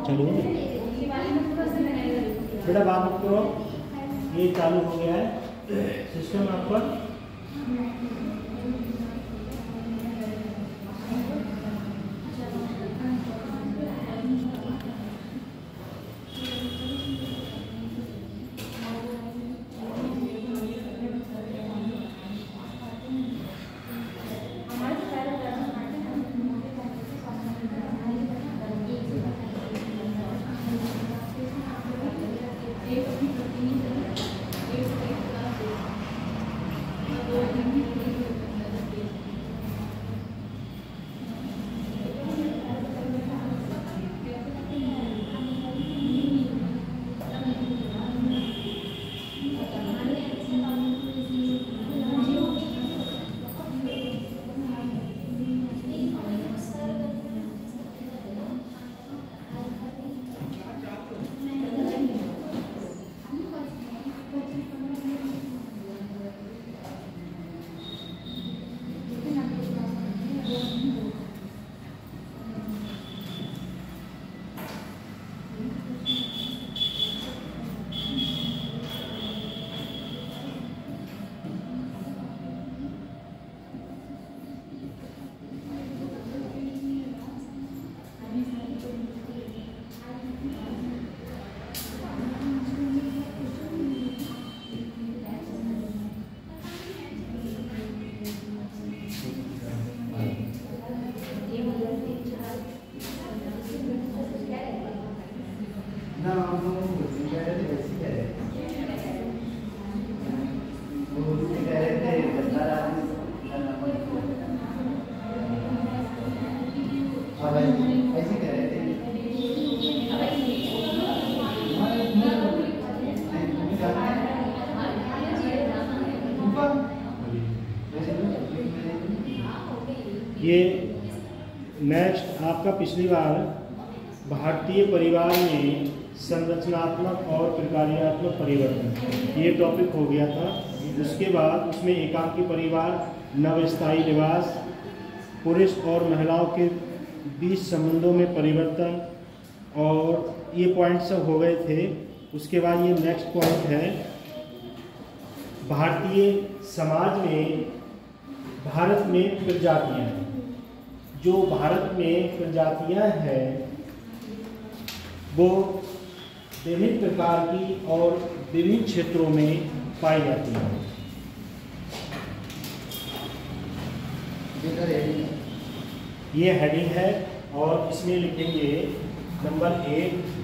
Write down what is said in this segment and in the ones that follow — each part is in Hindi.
चालू हो गया बेटा, बात मत करो। ये चालू हो गया है सिस्टम आपका। ये नेक्स्ट आपका पिछली बार भारतीय परिवार में संरचनात्मक और प्रकार्यात्मक परिवर्तन ये टॉपिक हो गया था। उसके बाद उसमें एकाकी परिवार, नवस्थायी निवास, पुरुष और महिलाओं के बीच संबंधों में परिवर्तन और ये पॉइंट सब हो गए थे। उसके बाद ये नेक्स्ट पॉइंट है भारतीय समाज में भारत में प्रजातियां हैं। जो भारत में प्रजातियां हैं वो विभिन्न प्रकार की और विभिन्न क्षेत्रों में पाई जाती हैं। ये हेडिंग है और इसमें लिखेंगे नंबर 1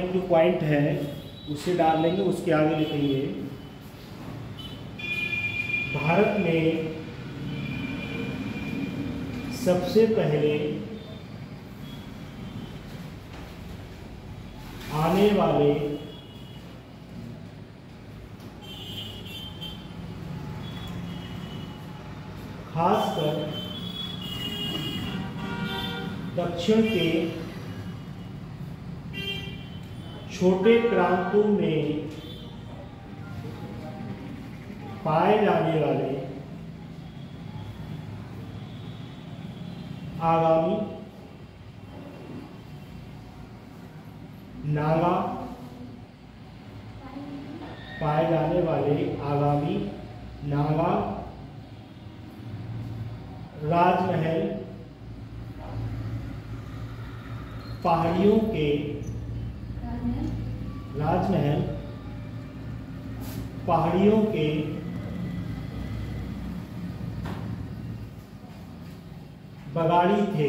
एक जो पॉइंट है उसे डाल लेंगे, उसके आगे लिखेंगे भारत में सबसे पहले आने वाले खासकर दक्षिण के छोटे प्रांतों में पाए जाने वाले आगामी नागा राजमहल पहाड़ियों के बगाड़ी थे।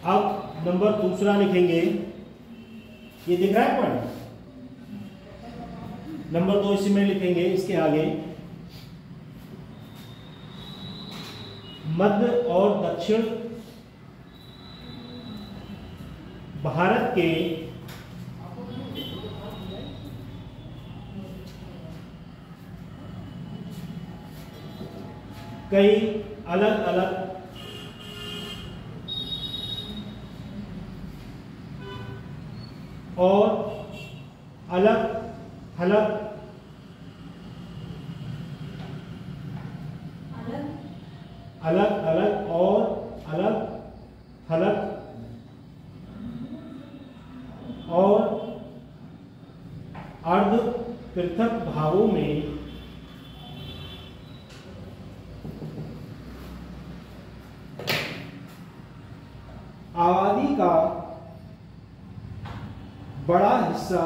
अब नंबर दूसरा लिखेंगे, ये दिख रहा है पॉइंट। नंबर 2 इसी में लिखेंगे, इसके आगे मध्य और दक्षिण भारत के कई अलग अलग और अलग और अर्ध पृथक भागों में आबादी का बड़ा हिस्सा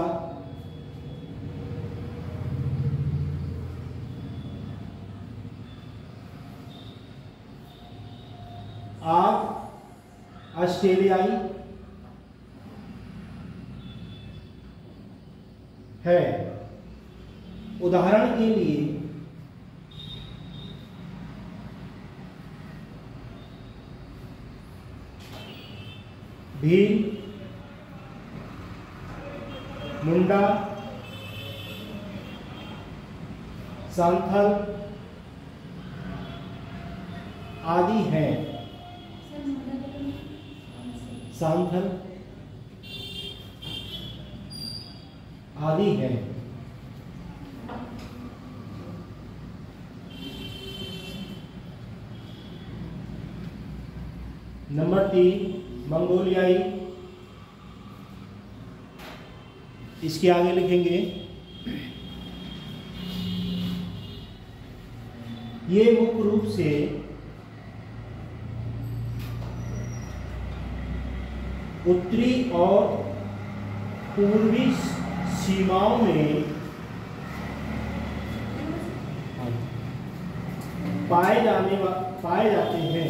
ऑस्ट्रेलियाई है। उदाहरण के लिए भील, मुंडा, सांथल आदि हैं। सांथल आदि हैं। नंबर 3 मंगोलियाई, इसके आगे लिखेंगे ये मुख्य रूप से उत्तरी और पूर्वी सीमाओं में पाए जाते हैं।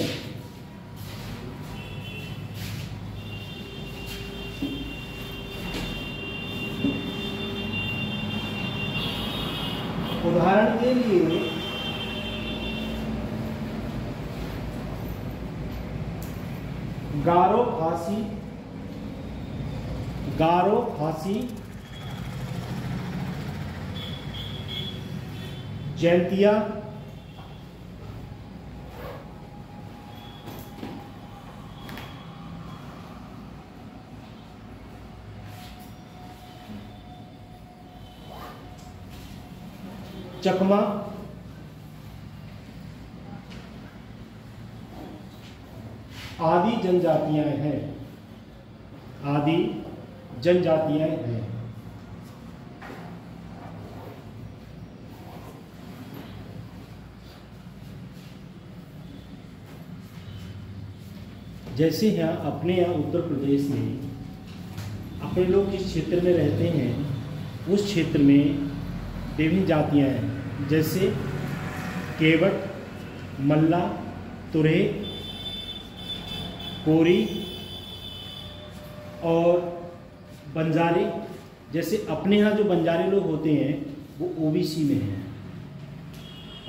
उदाहरण के लिए गारो खासी, जैंतिया, चकमा, आदि जनजातियां हैं। जैसे यहाँ अपने यहाँ उत्तर प्रदेश में अपने लोग जिस क्षेत्र में रहते हैं उस क्षेत्र में विभिन्न जातियाँ हैं। जैसे केवट, मल्ला, तुरहे, कोरी और बंजारे। जैसे अपने यहाँ जो बंजारे लोग होते हैं वो ओबीसी में हैं।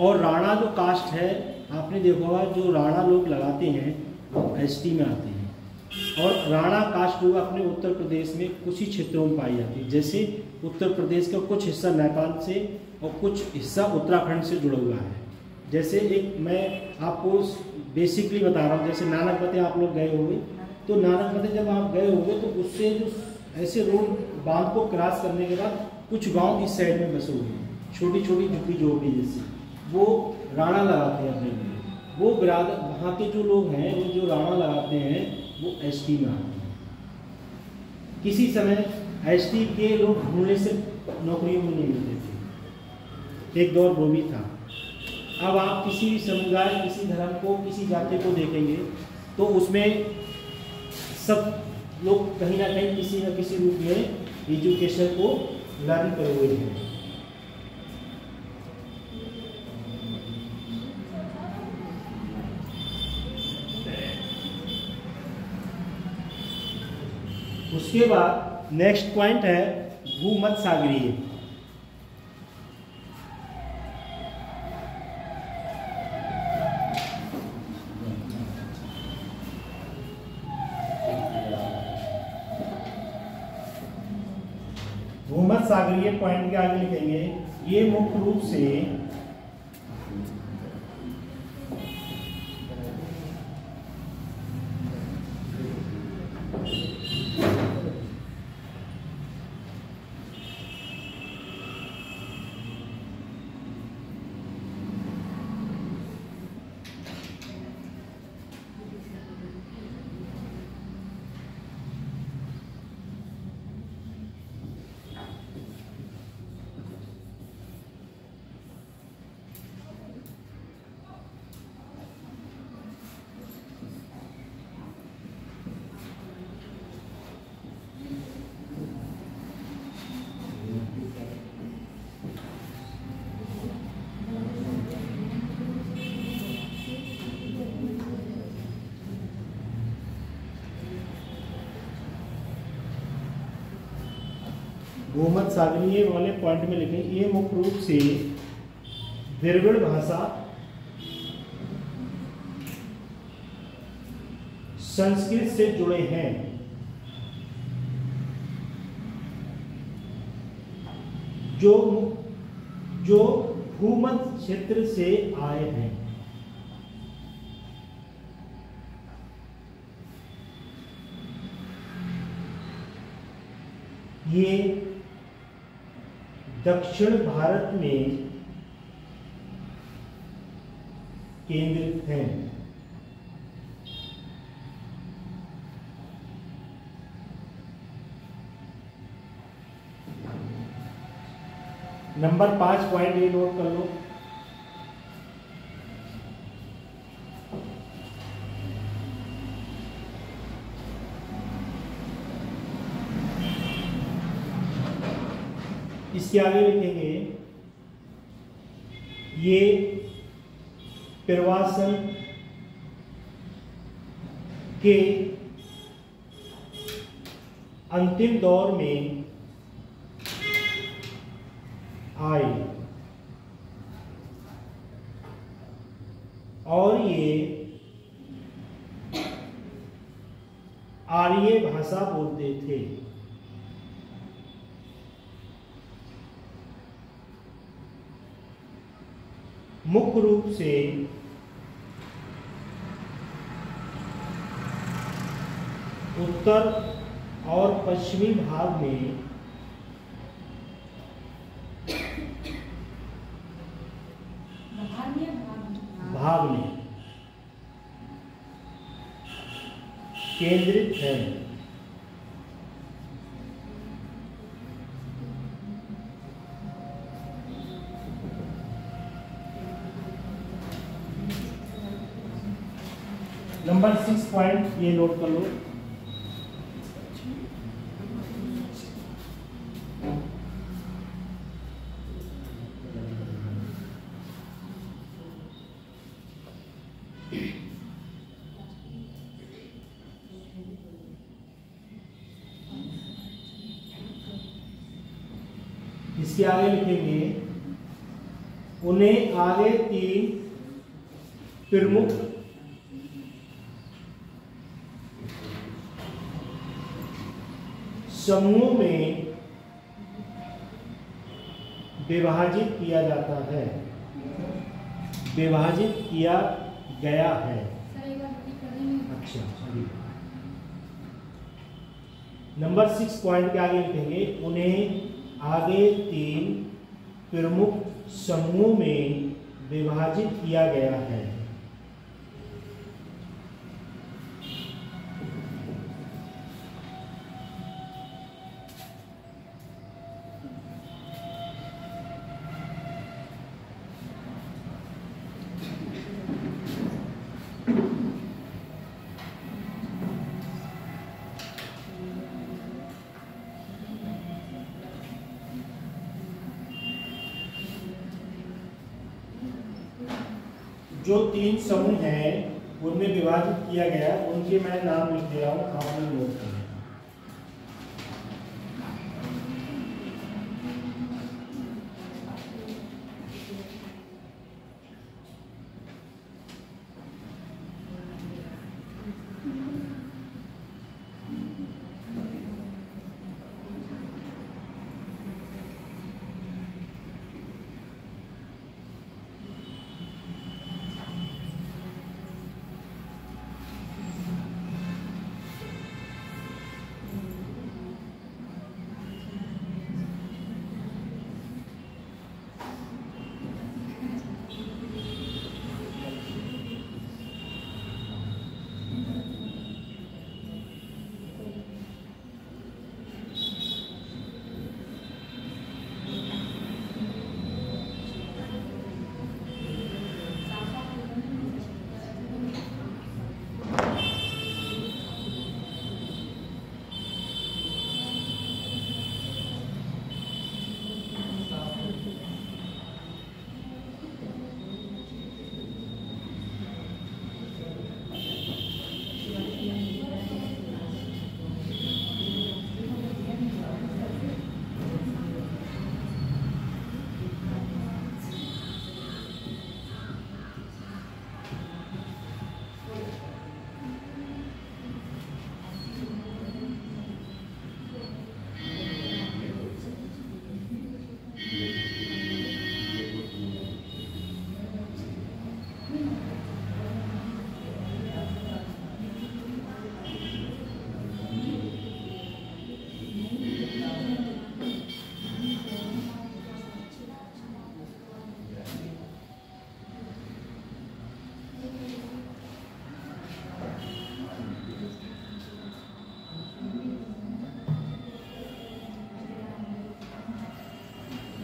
और राणा जो कास्ट है, आपने देखा होगा जो राणा लोग लगाते हैं वो एसटी में आते हैं। और राणा कास्ट लोग अपने उत्तर प्रदेश में कुछ ही क्षेत्रों में पाई जाती है। जैसे उत्तर प्रदेश का कुछ हिस्सा नेपाल से और कुछ हिस्सा उत्तराखंड से जुड़ा हुआ है। जैसे एक मैं आपको बेसिकली बता रहा हूँ, जैसे नानकमते आप लोग गए होंगे, तो नानकमते जब आप गए होंगे तो उससे जो ऐसे रोड बांध को क्रॉस करने के बाद कुछ गांव इस साइड में बसे हुए हैं, छोटी छोटी झुग्गी झोपड़ी जैसे, वो राणा लगाते हैं अपने लिए। वो बिरादर वहाँ के जो लोग हैं वो जो राणा लगाते हैं वो एसटी में आते हैं। किसी समय एसटी के लोग ढूंढने से नौकरियों में नहीं मिलते थे, एक दौर वो भी था। अब आप किसी भी समुदाय, किसी धर्म को, किसी जाति को देखेंगे तो उसमें सब लोग कहीं ना कहीं किसी न किसी रूप में एजुकेशन को लर्न करे हुए हैं। उसके बाद नेक्स्ट पॉइंट है भूमध्य सागरीय। भूमध्य सागरीय पॉइंट के आगे लिखेंगे, ये मुख्य रूप से भूमध्य सागरीय वाले पॉइंट में लिखें, ये मुख्य रूप से द्रविड़ भाषा, संस्कृत से जुड़े हैं। जो भूमध्य क्षेत्र से आए हैं। ये दक्षिण भारत में केंद्रित हैं। नंबर 5 पॉइंट ये नोट कर लो। इसके आगे लिखेंगे, ये प्रवासन के अंतिम दौर में आए और ये आर्य भाषा बोलते थे। मुख्य रूप से उत्तर और पश्चिमी भाग में केंद्रित है। नंबर 6 पॉइंट ये नोट कर लो। इसके आगे लिखेंगे उन्हें आगे 3 प्रमुख समूहों में विभाजित किया जाता है, विभाजित किया गया है। अच्छा, अभी नंबर 6 पॉइंट के आगे लिखेंगे उन्हें आगे 3 प्रमुख समूहों में विभाजित किया गया है। जो 3 समूह हैं उनमें विभाजित किया गया, उनके मैं नाम लिख दे रहा हूं, आपने नोट करें।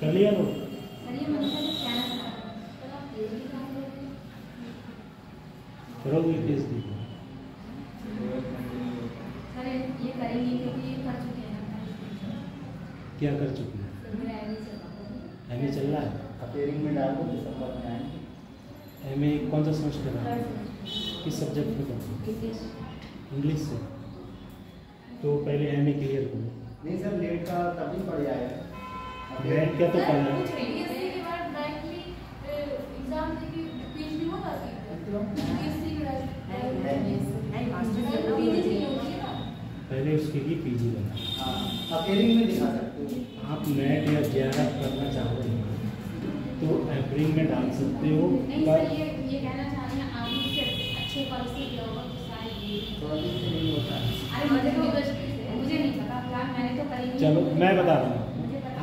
कर लिया नो? करो ये पेज दी। ये करेंगे क्योंकि ये कर चुके हैं ना। क्या कर चुके हैं? एमए चल रहा है। अपेयरिंग में डाल दो, दिसंबर में आएंगे। एमए कौन सा सेमेस्टर है? किस सब्जेक्ट में करते हो? इंग्लिश से। तो पहले एमए क्लियर करो। नहीं सर, लेट का तभी पड़ जाएगा। लेट क्या तो करना है। बीएससी के बाद डायरेक्टली एग्जाम देके पीएचडी हो जाती है। बीएससी के बाद नहीं मास्टर पीजी नहीं होती है ना। पहले उसके लिए पीजी करना। हाँ, अपेयरिंग में दिखा सकते हो। आप नेट या जेआरएफ करना चाहते हैं तो अप्रैल में डाल सकते हो। नहीं सर, ये कहना चाह रहे हैं आगे से अच्छे कॉलेज से किया होगा तो शायद ये कॉलेज से नहीं होता है। अरे मुझे नहीं पता फिलहाल, मैंने तो करी नहीं। चलो मैं बता रहा हूँ,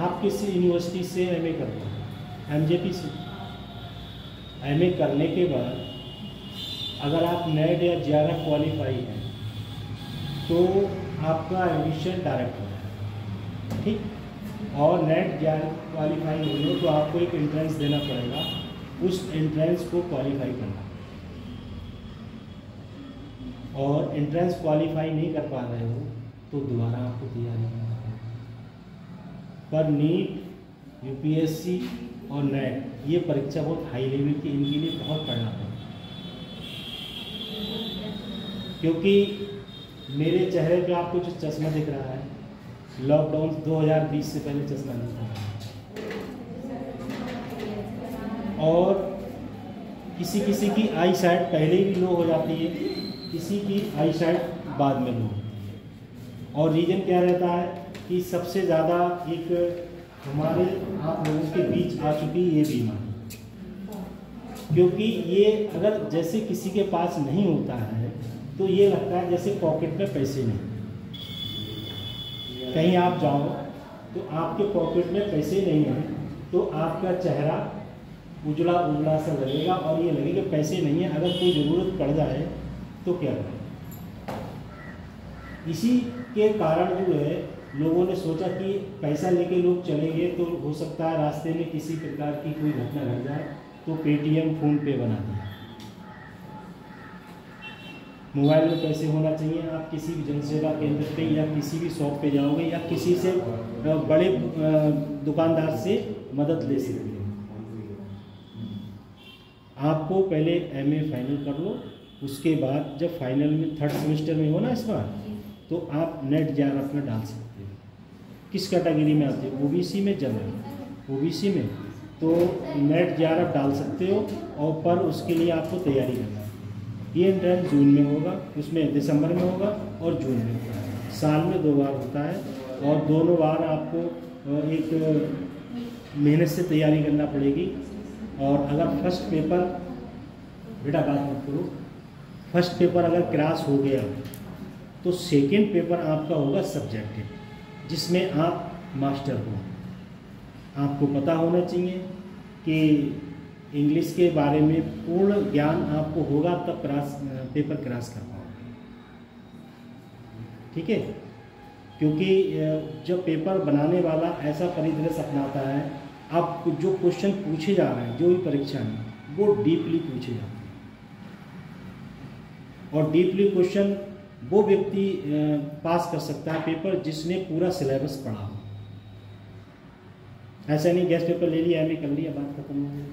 आप किस यूनिवर्सिटी से एमए करते हैं? एमजेपी से। एमए करने के बाद अगर आप नेट या जेआरएफ क्वालिफाई हैं तो आपका एडमिशन डायरेक्ट होगा, ठीक। और नेट जेआरएफ क्वालिफाई नहीं हो तो आपको एक एंट्रेंस देना पड़ेगा, उस एंट्रेंस को क्वालिफाई करना। और एंट्रेंस क्वालिफाई नहीं कर पा रहे हो तो दोबारा आपको तैयारी करना पड़ेगा। पर नीट, यूपीएससी और नेट ये परीक्षा बहुत हाई लेवल की, इनके लिए बहुत पढ़ना पड़ेगा। क्योंकि मेरे चेहरे पे आपको जो चश्मा दिख रहा है, लॉकडाउन 2020 से पहले चश्मा नहीं था, और किसी किसी की आई साइट पहले ही लो हो जाती है, किसी की आई साइट बाद में लो होती है। और रीज़न क्या रहता है कि सबसे ज़्यादा एक हमारे आप लोगों के बीच आ चुकी ये बीमारी, क्योंकि ये अगर जैसे किसी के पास नहीं होता है तो ये लगता है जैसे पॉकेट में पैसे नहीं। कहीं आप जाओ तो आपके पॉकेट में पैसे नहीं हैं तो आपका चेहरा उजला उजला सा लगेगा और ये लगेगा पैसे नहीं है, अगर कोई ज़रूरत पड़ जाए तो क्या करें। इसी के कारण जो है लोगों ने सोचा कि पैसा लेके लोग चलेंगे तो हो सकता है रास्ते में किसी प्रकार की कोई घटना घट जाए, तो पेटीएम फ़ोन पे बना दिया। मोबाइल में पैसे होना चाहिए। आप किसी भी जनसेवा केंद्र पे या किसी भी शॉप पे जाओगे या किसी से बड़े दुकानदार से मदद ले सकते हो। आपको पहले एमए फाइनल कर लो, उसके बाद जब फाइनल में 3rd सेमेस्टर में हो ना इस बार, तो आप नेट JAR अपना डाल सकते हो। किस कैटेगरी में आते हो? ओबीसी में, जनरल ओबीसी में, तो नेट JAR आप डाल सकते हो। और पर उसके लिए आपको तैयारी करना है। ये एंट्रेंस जून में होगा, उसमें दिसंबर में होगा और जून में होगा। साल में 2 बार होता है और दोनों बार आपको एक मेहनत से तैयारी करना पड़ेगी। और अगर फर्स्ट पेपर, बेटा बात मत करो, फर्स्ट पेपर अगर क्रॉस हो गया तो सेकंड पेपर आपका होगा सब्जेक्टिव, जिसमें आप मास्टर हो। आपको पता होना चाहिए कि इंग्लिश के बारे में पूर्ण ज्ञान आपको होगा, तब पेपर क्रॉस कर पाओगे। ठीक है, क्योंकि जब पेपर बनाने वाला ऐसा परिदृश्य अपनाता है, अब जो क्वेश्चन पूछे जा रहे हैं जो भी परीक्षा में, वो डीपली पूछे जाते हैं। और डीपली क्वेश्चन वो व्यक्ति पास कर सकता है पेपर जिसने पूरा सिलेबस पढ़ा हो। ऐसा नहीं गेस्ट पेपर ले लिया, एमए कर लिया, बात खत्म हो गई।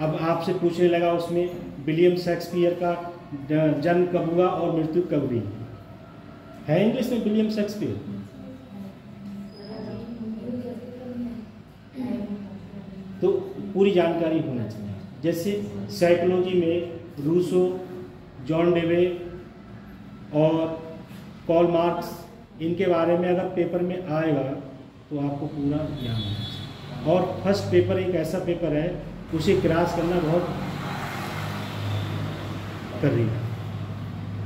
अब आपसे पूछने लगा उसमें विलियम शेक्सपियर का जन्म कब हुआ और मृत्यु कब हुई, है इंग्लिश में विलियम शेक्सपियर? तो पूरी जानकारी होना चाहिए। जैसे साइकोलॉजी में रूसो, जॉन डेवे और कार्ल मार्क्स, इनके बारे में अगर पेपर में आएगा तो आपको पूरा ज्ञान होना चाहिए। और फर्स्ट पेपर एक ऐसा पेपर है, उसे क्रॉस करना बहुत कर रही है,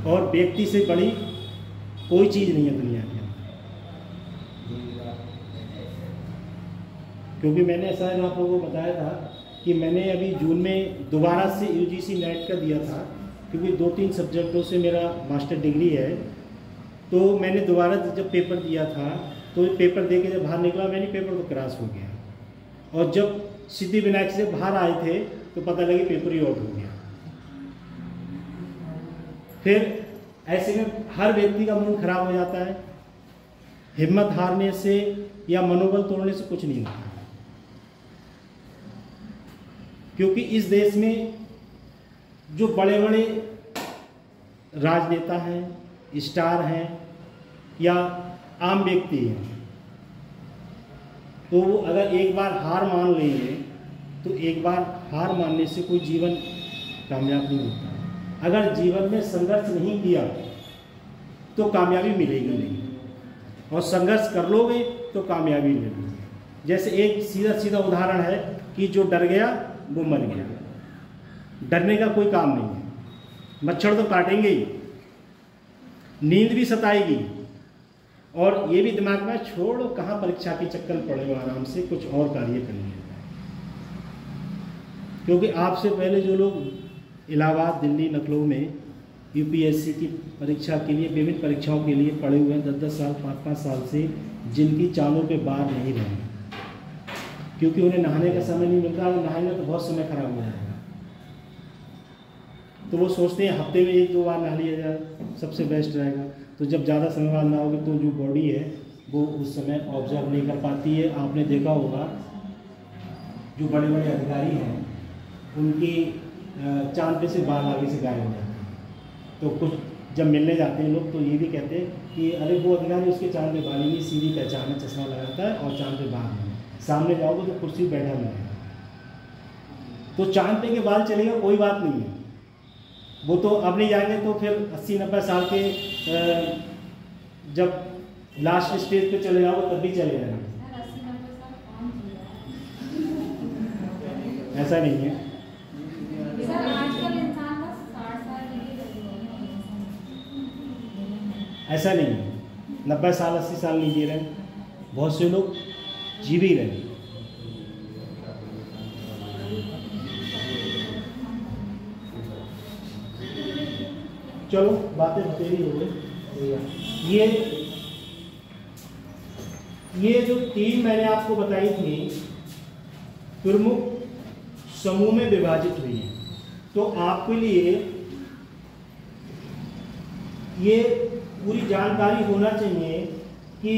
और व्यक्ति से बड़ी कोई चीज़ नहीं है दुनिया के अंदर। क्योंकि मैंने शायद आप लोगों को बताया था कि मैंने अभी जून में दोबारा से यूजीसी नेट का दिया था, क्योंकि 2-3 सब्जेक्टों से मेरा मास्टर डिग्री है। तो मैंने दोबारा जब पेपर दिया था तो पेपर दे के जब बाहर निकला, मैंने पेपर तो क्रॉस हो गया। और जब सिद्धिविनायक से बाहर आए थे तो पता लगे पेपर ही आउट हो गया। फिर ऐसे में हर व्यक्ति का मूड खराब हो जाता है। हिम्मत हारने से या मनोबल तोड़ने से कुछ नहीं होता, क्योंकि इस देश में जो बड़े बड़े राजनेता हैं, स्टार हैं या आम व्यक्ति हैं, तो वो अगर एक बार हार मान लेंगे तो एक बार हार मानने से कोई जीवन कामयाब नहीं होता। अगर जीवन में संघर्ष नहीं किया तो कामयाबी मिलेगी नहीं, और संघर्ष कर लोगे तो कामयाबी मिलेगी। जैसे एक सीधा सीधा उदाहरण है कि जो डर गया वो मर गया। डरने का कोई काम नहीं है, मच्छर तो काटेंगे ही, नींद भी सताएगी, और ये भी दिमाग में छोड़ो कहाँ परीक्षा के चक्कर पड़े हो, आराम से कुछ और कार्य कर लिया। क्योंकि आपसे पहले जो लोग इलाहाबाद, दिल्ली, लखनऊ में यूपीएससी की परीक्षा के लिए, विभिन्न परीक्षाओं के लिए पढ़े हुए हैं 10-10 साल, 5-5 साल से, जिनकी चालों पे बाहर नहीं रहे, क्योंकि उन्हें नहाने का समय नहीं मिलता। और नहाएंगे तो बहुत समय खराब हो जाएगा, तो वो सोचते हैं हफ्ते में 1-2 बार नहा लिया जाए, सबसे बेस्ट रहेगा। तो जब ज़्यादा समय बाद नहाओगे तो जो बॉडी है वो उस समय ऑब्जर्व नहीं कर पाती है। आपने देखा होगा जो बड़े बड़े अधिकारी हैं उनकी चांद पे से बाल आगे से गायब हो जाते हैं। तो कुछ जब मिलने जाते हैं लोग तो ये भी कहते हैं कि अरे वो अधिकारी उसके चांद पे बाल ही नहीं, सीधी पहचान है, चश्मा लगाता है और चांद पे बाल नहीं, सामने जाओगे तो कुर्सी पे बैठा मिलेगा। तो चांद पे के बाल चलेगा कोई बात नहीं है, वो तो अब नहीं जाएंगे तो फिर 80-90 साल के जब लास्ट स्टेज पे चले जाओगे तब भी चले जाएंगे। ऐसा नहीं है, सर आजकल इंसान बस 60 साल ऐसा नहीं है। 90 साल 80 साल नहीं जी रहे, बहुत से लोग जी भी रहे। चलो बातें बतेरी हो गई। ये जो 3 मैंने आपको बताई थी प्रमुख समूह में विभाजित हुई है। तो आपके लिए ये पूरी जानकारी होना चाहिए कि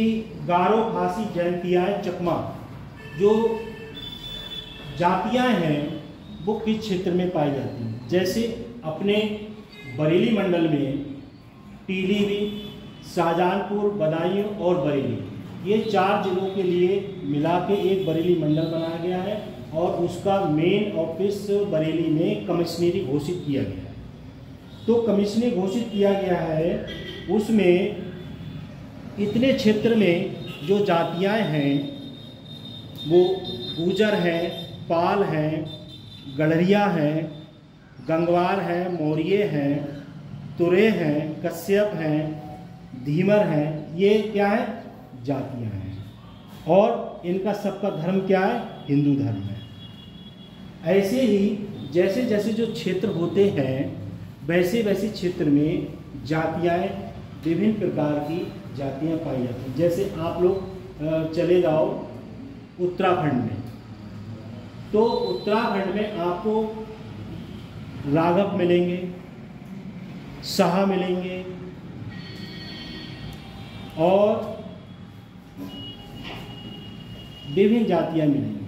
गारो, खासी, जैंतिया, चकमा जो जातियां हैं वो किस क्षेत्र में पाई जाती हैं। जैसे अपने बरेली मंडल में पीलीभीत, शाहजहानपुर, बदायूं और बरेली, ये 4 जिलों के लिए मिला के एक बरेली मंडल बनाया गया है और उसका मेन ऑफिस बरेली में कमिश्नरी घोषित किया गया है। तो कमिश्नरी घोषित किया गया है, उसमें इतने क्षेत्र में जो जातियां हैं वो गुर्जर हैं, पाल हैं, गढ़रिया हैं, गंगवार हैं, मौर्य हैं, तुरे हैं, कश्यप हैं, धीमर हैं, ये क्या है जातियां हैं। और इनका सबका धर्म क्या है, हिंदू धर्म है। ऐसे ही जैसे जैसे जो क्षेत्र होते हैं वैसे वैसे क्षेत्र में जातियाँ, विभिन्न प्रकार की जातियाँ पाई जाती हैं। जैसे आप लोग चले जाओ उत्तराखंड में, तो उत्तराखंड में आपको राघव मिलेंगे, शाह मिलेंगे और विभिन्न जातियाँ मिलेंगी।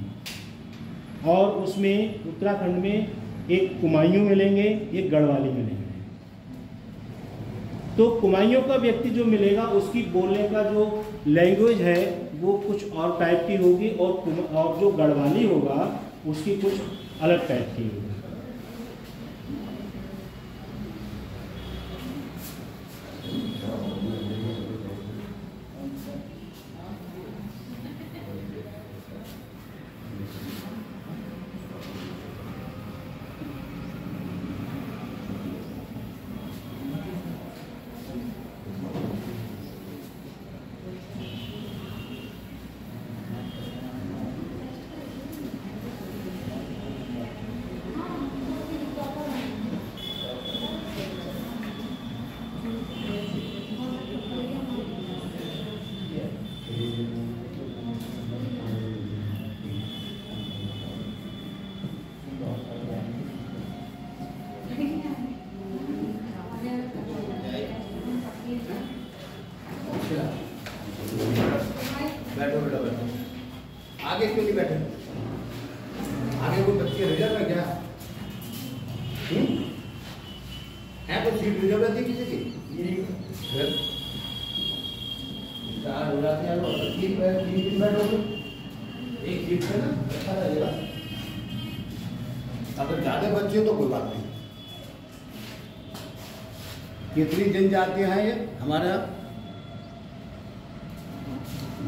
और उसमें उत्तराखंड में एक कुमायूं मिलेंगे, एक गढ़वाली मिलेंगे। तो कुमायूं का व्यक्ति जो मिलेगा उसकी बोलने का जो लैंग्वेज है वो कुछ और टाइप की होगी और जो गढ़वाली होगा उसकी कुछ अलग टाइप की होगी। बैठो बेटा बैठो। आगे क्यों नहीं बैठे? आगे कोई बच्चे रिजर्व है क्या? है कोई सीट रिजर्व रहती किसी की? फिर चार हो जाते हैं लोग, 3 बैठोगे एक सीट पे ना, अच्छा लगेगा। अगर ज्यादा बच्चे हो तो कोई बात नहीं। कितनी जनजातियां हैं ये हमारे यहाँ?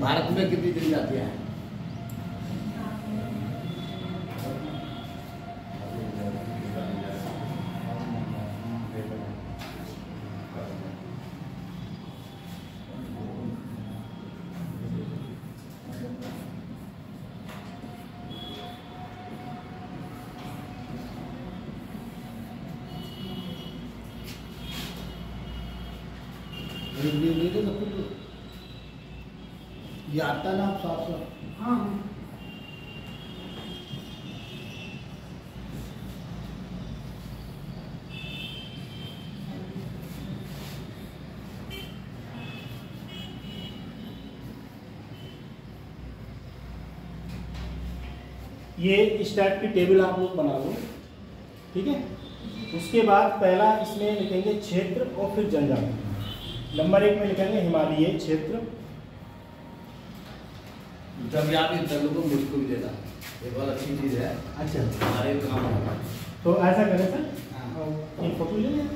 भारत में कितनी जनजातियां हैं? ये आता ना आप साफ साफ? हाँ ये इस टाइप की टेबल आप लोग बना लो। ठीक है। उसके बाद पहला इसमें लिखेंगे क्षेत्र और फिर जनजाति। नंबर 1 में लिखेंगे हिमालयी क्षेत्र। जब यहाँ पे इंटरव्यू को मुझको भी देना, एक बहुत अच्छी चीज़ है। अच्छा, हमारे काम होगा। तो ऐसा करें सर, हाँ। एक फोटो ले लें।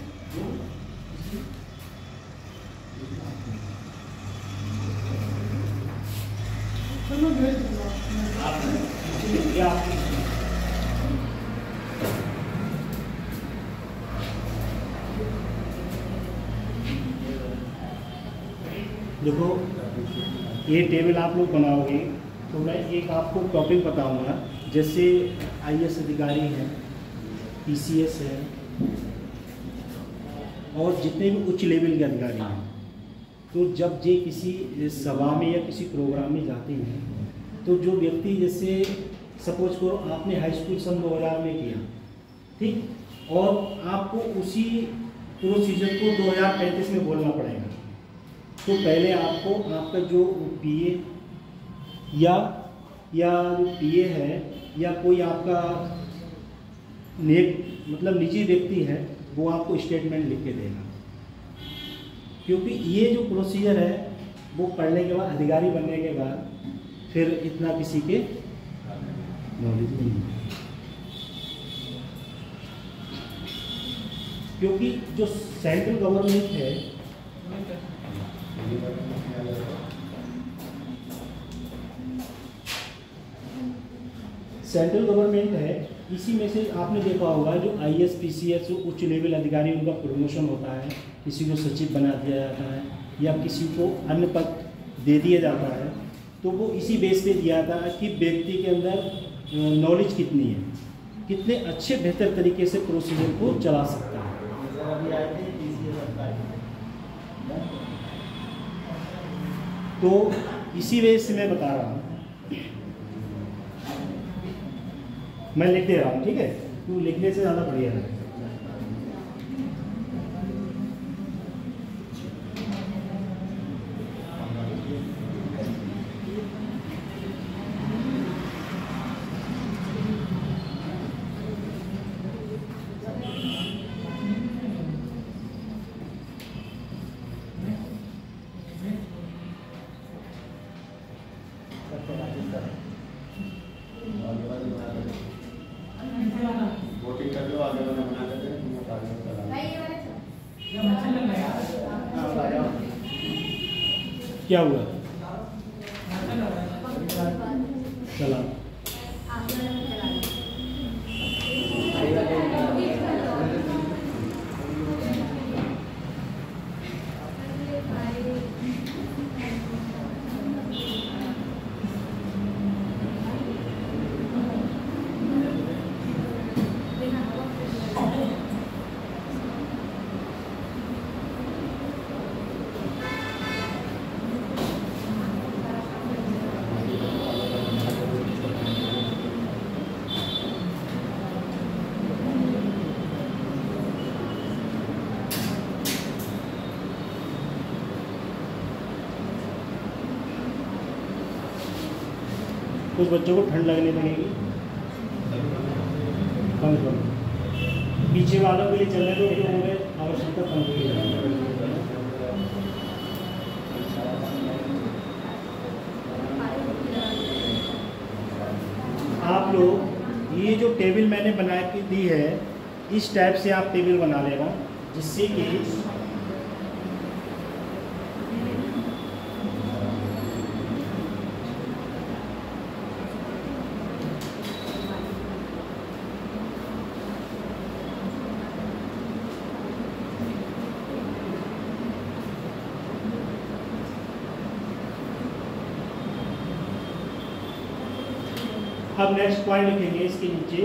देखो ये टेबल आप लोग बनाओगे तो मैं एक आपको टॉपिक बताऊंगा, जैसे आईएएस अधिकारी हैं, पीसीएस है और जितने भी उच्च लेवल के अधिकारी हैं, तो जब ये किसी सभा में या किसी प्रोग्राम में जाते हैं तो जो व्यक्ति, जैसे सपोज करो आपने हाई स्कूल सन 2000 में किया, ठीक, और आपको उसी प्रोसीजर को 2035 में बोलना पड़ेगा, तो पहले आपको आपका जो पीए या जो पीए है या कोई आपका मतलब निजी व्यक्ति है, वो आपको स्टेटमेंट लिख के देगा, क्योंकि ये जो प्रोसीजर है वो पढ़ने के बाद, अधिकारी बनने के बाद फिर इतना किसी के नॉलेज नहीं है, क्योंकि जो सेंट्रल गवर्नमेंट है इसी में से आपने देखा होगा जो आईएएस पीसीएस उच्च लेवल अधिकारी, उनका प्रमोशन होता है, किसी को सचिव बना दिया जाता है या किसी को अन्य पद दे दिया जाता है, तो वो इसी बेस पे दिया था कि व्यक्ति के अंदर नॉलेज कितनी है, कितने अच्छे बेहतर तरीके से प्रोसीजर को चला सकता है। तो इसी वजह से मैं बता रहा हूँ, मैं लिख दे रहा हूँ, ठीक है, क्यों लिखने से ज़्यादा बढ़िया है। वोटिंग कर लो, आगे वाला बना देते हैं, तुम आगे चला। क्या हुआ? चला कुछ बच्चों को ठंड लगने लगेगी, कम कम पीछे वालों के लिए चलने दो, क्यों हो गए आवश्यकता कम हो गई। आप लोग ये जो टेबल मैंने बना के दी है, इस टाइप से आप टेबल बना लेना, जिससे कि अब नेक्स्ट पॉइंट लिखेंगे इसके नीचे,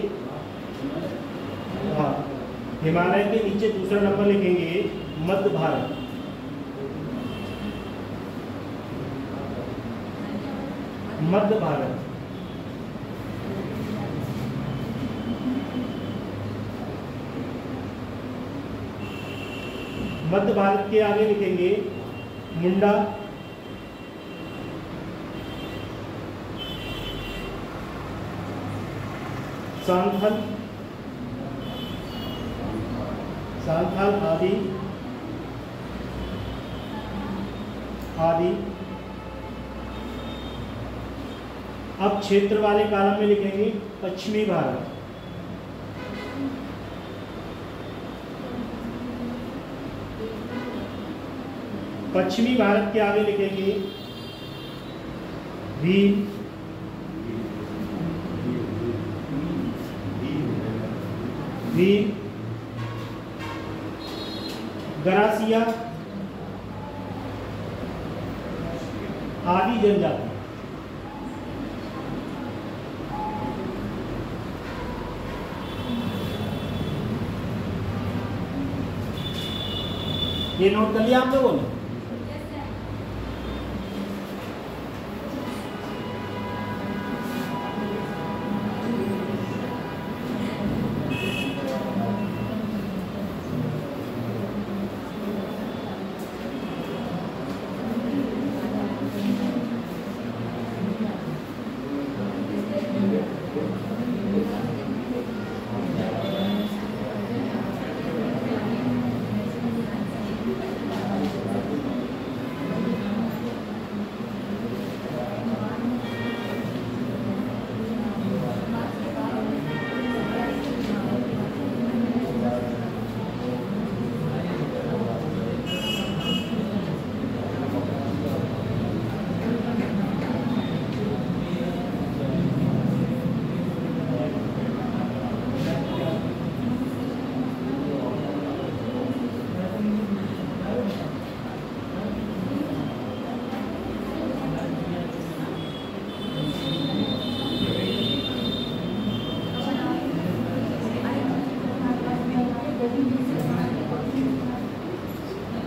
हाँ, हिमालय के नीचे दूसरा नंबर लिखेंगे मध्य भारत। मध्य भारत, मध्य भारत के आगे लिखेंगे मुंडा, सांथल, सांथाल आदि अब क्षेत्र वाले कॉलम में लिखेंगे पश्चिमी भारत। पश्चिमी भारत के आगे लिखेंगे भील, गरासिया आदि जनजाति। ये नोट कर लिया आप लोगों ने?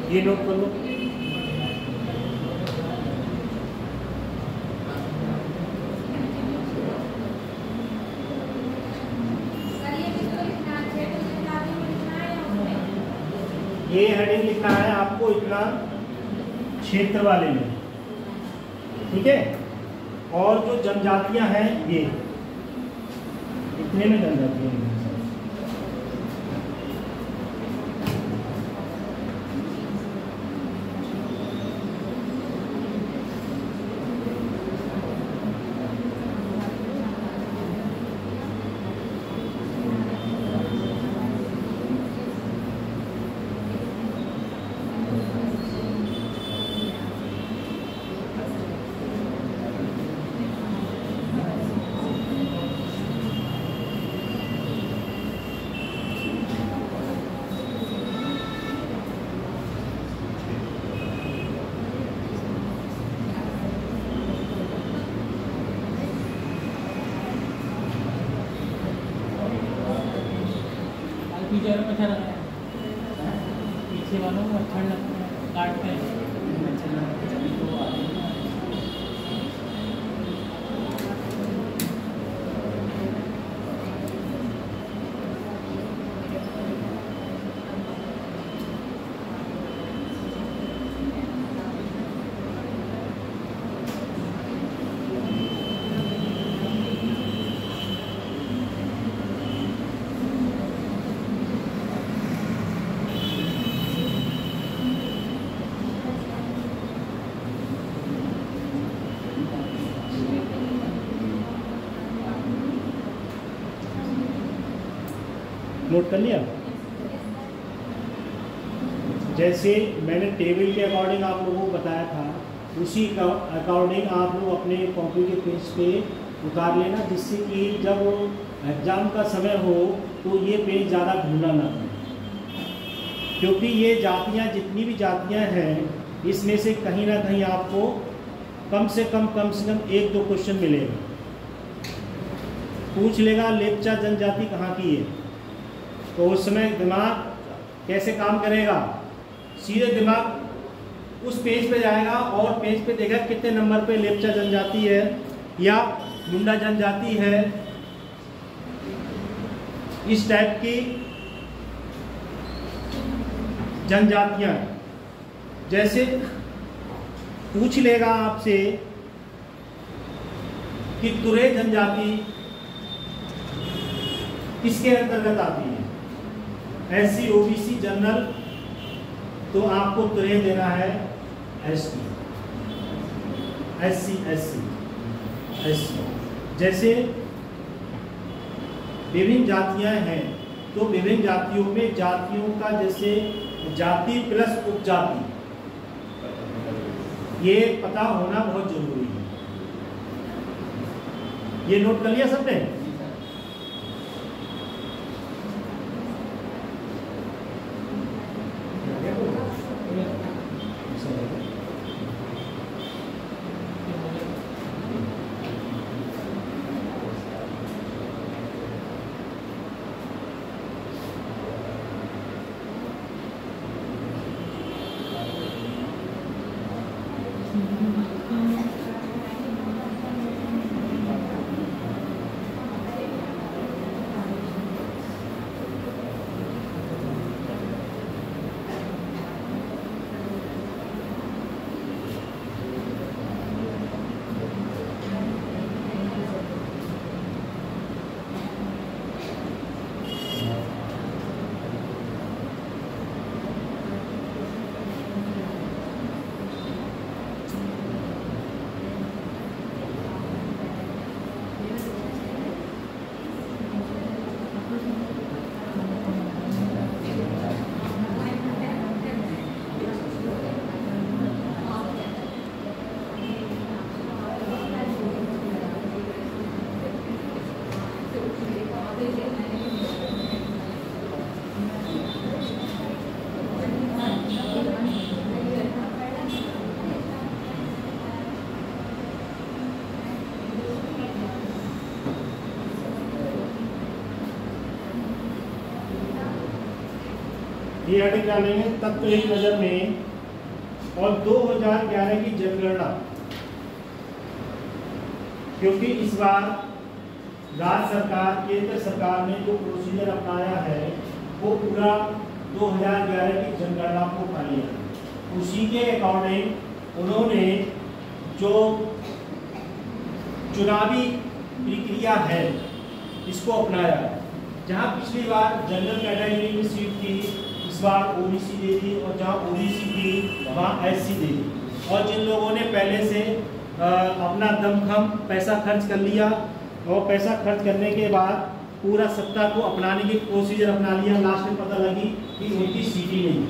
ये नोट कर लो। ये हेडिंग लिखना है आपको इतना क्षेत्र वाले में, ठीक है। और जो जनजातियां हैं ये इतने में जनजातियां हैं। पीछे वालों को अच्छा लगता है, काटते हैं। नोट कर लिया? जैसे मैंने टेबल के अकॉर्डिंग आप लोगों को बताया था, उसी अकॉर्डिंग आप लोग अपने कॉपी के पेज पे उतार लेना, जिससे कि जब एग्ज़ाम का समय हो तो ये पेज ज़्यादा ढूंढना ना पड़े। क्योंकि ये जातियाँ, जितनी भी जातियाँ हैं, इसमें से कहीं ना कहीं आपको कम से कम 1-2 क्वेश्चन मिलेगा। पूछ लेगा लेप्चा जनजाति कहाँ की है, तो उस समय दिमाग कैसे काम करेगा? सीधे दिमाग उस पेज पे जाएगा और पेज पे देखा कितने नंबर पे लेप्चा जनजाति है या मुंडा जनजाति है, इस टाइप की जनजातियां। जैसे पूछ लेगा आपसे कि तुरे जनजाति किसके अंतर्गत आती है, SC OBC जनरल तो आपको तरह देना है ST, SC SC। जैसे विभिन्न जातियां हैं तो विभिन्न जातियों में जातियों का जैसे जाति प्लस उपजाति ये पता होना बहुत जरूरी है। ये नोट कर लिया सबने? ये हेडिंग डालेंगे तत्व एक नजर में और 2011 की जनगणना, क्योंकि इस बार राज्य सरकार केंद्र सरकार ने जो प्रोसीजर अपनाया है वो पूरा 2011 की जनगणना को अपना लिया। उसी के अकॉर्डिंग उन्होंने जो चुनावी प्रक्रिया है इसको अपनाया। जहां पिछली बार जनरल कैटेगरी में सीट थी, इस बार ओबीसी दे दी, और जहां ओबीसी थी वहां एससी दे दी। और जिन लोगों ने पहले से अपना दमखम पैसा खर्च कर लिया और पैसा खर्च करने के बाद पूरा सत्ता को अपनाने की प्रोसीजर अपना लिया, लास्ट में पता लगी कि उनकी सीटी नहीं,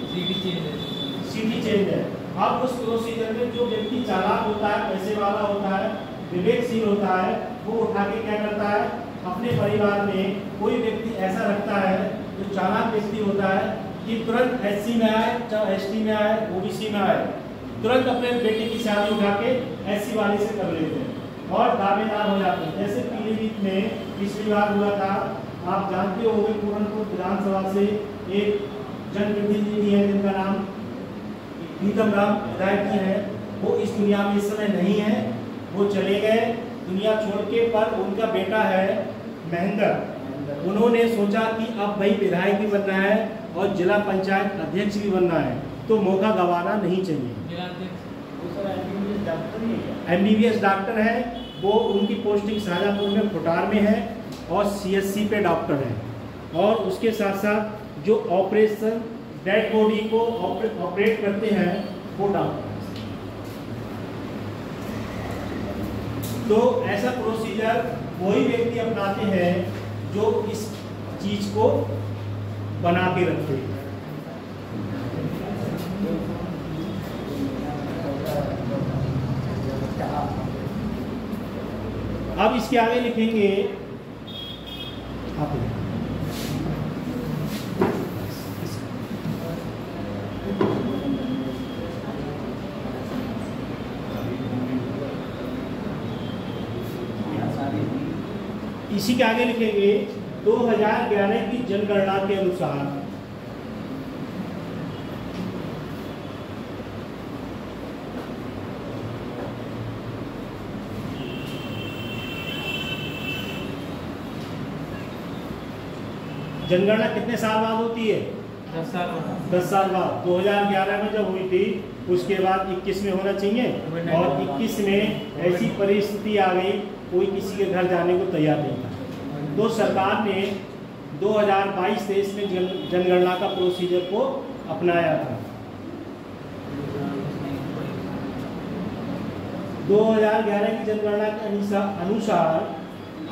सीटी चेंज है। अब उस प्रोसीजर में जो व्यक्ति चालाक होता है, पैसे वाला होता है, विवेकशील होता है, वो उठा के क्या करता है, अपने परिवार में कोई व्यक्ति ऐसा रखता है जो चालाक व्यक्ति होता है कि तुरंत एससी में आए, चाहे एसटी में आए, ओबीसी में आए, तुरंत अपने बेटे की शादी उठा के एससी वाले से कर लेते हैं और दावेदार हो जाते हैं। जैसे पीलीभीत में पिछली बार हुआ था, आप जानते होंगे, पूरनपुर विधानसभा से एक जनप्रतिनिधि है जिनका नाम प्रीतम राम विधायक जी है, वो इस दुनिया में इस समय नहीं है, वो चले गए दुनिया छोड़ के। पर उनका बेटा है महेंद्र, उन्होंने सोचा कि अब भाई विधायक भी बनना है और जिला पंचायत अध्यक्ष भी बनना है, तो मौका गंवाना नहीं चाहिए। MBBS डॉक्टर है वो, उनकी पोस्टिंग शाहजहाँपुर में फुटार में है और CSC पे डॉक्टर है। और उसके साथ साथ जो ऑपरेशन डेड बॉडी को ऑपरेट करते हैं वो डॉक्टर है। तो ऐसा प्रोसीजर वही व्यक्ति अपनाते हैं जो इस चीज को बना के रखते हैं। अब इसके आगे लिखेंगे आप इसी के आगे लिखेंगे 2011 की जनगणना के अनुसार जनगणना कितने साल बाद होती है? 10 साल 10 साल बाद। 2011 में जब हुई थी उसके बाद 21 में होना चाहिए, और 21 में ऐसी परिस्थिति आ गई कोई किसी के घर जाने को तैयार नहीं था, तो सरकार ने 2022 से इसने जनगणना का प्रोसीजर को अपनाया था। 2011 की जनगणना के अनुसार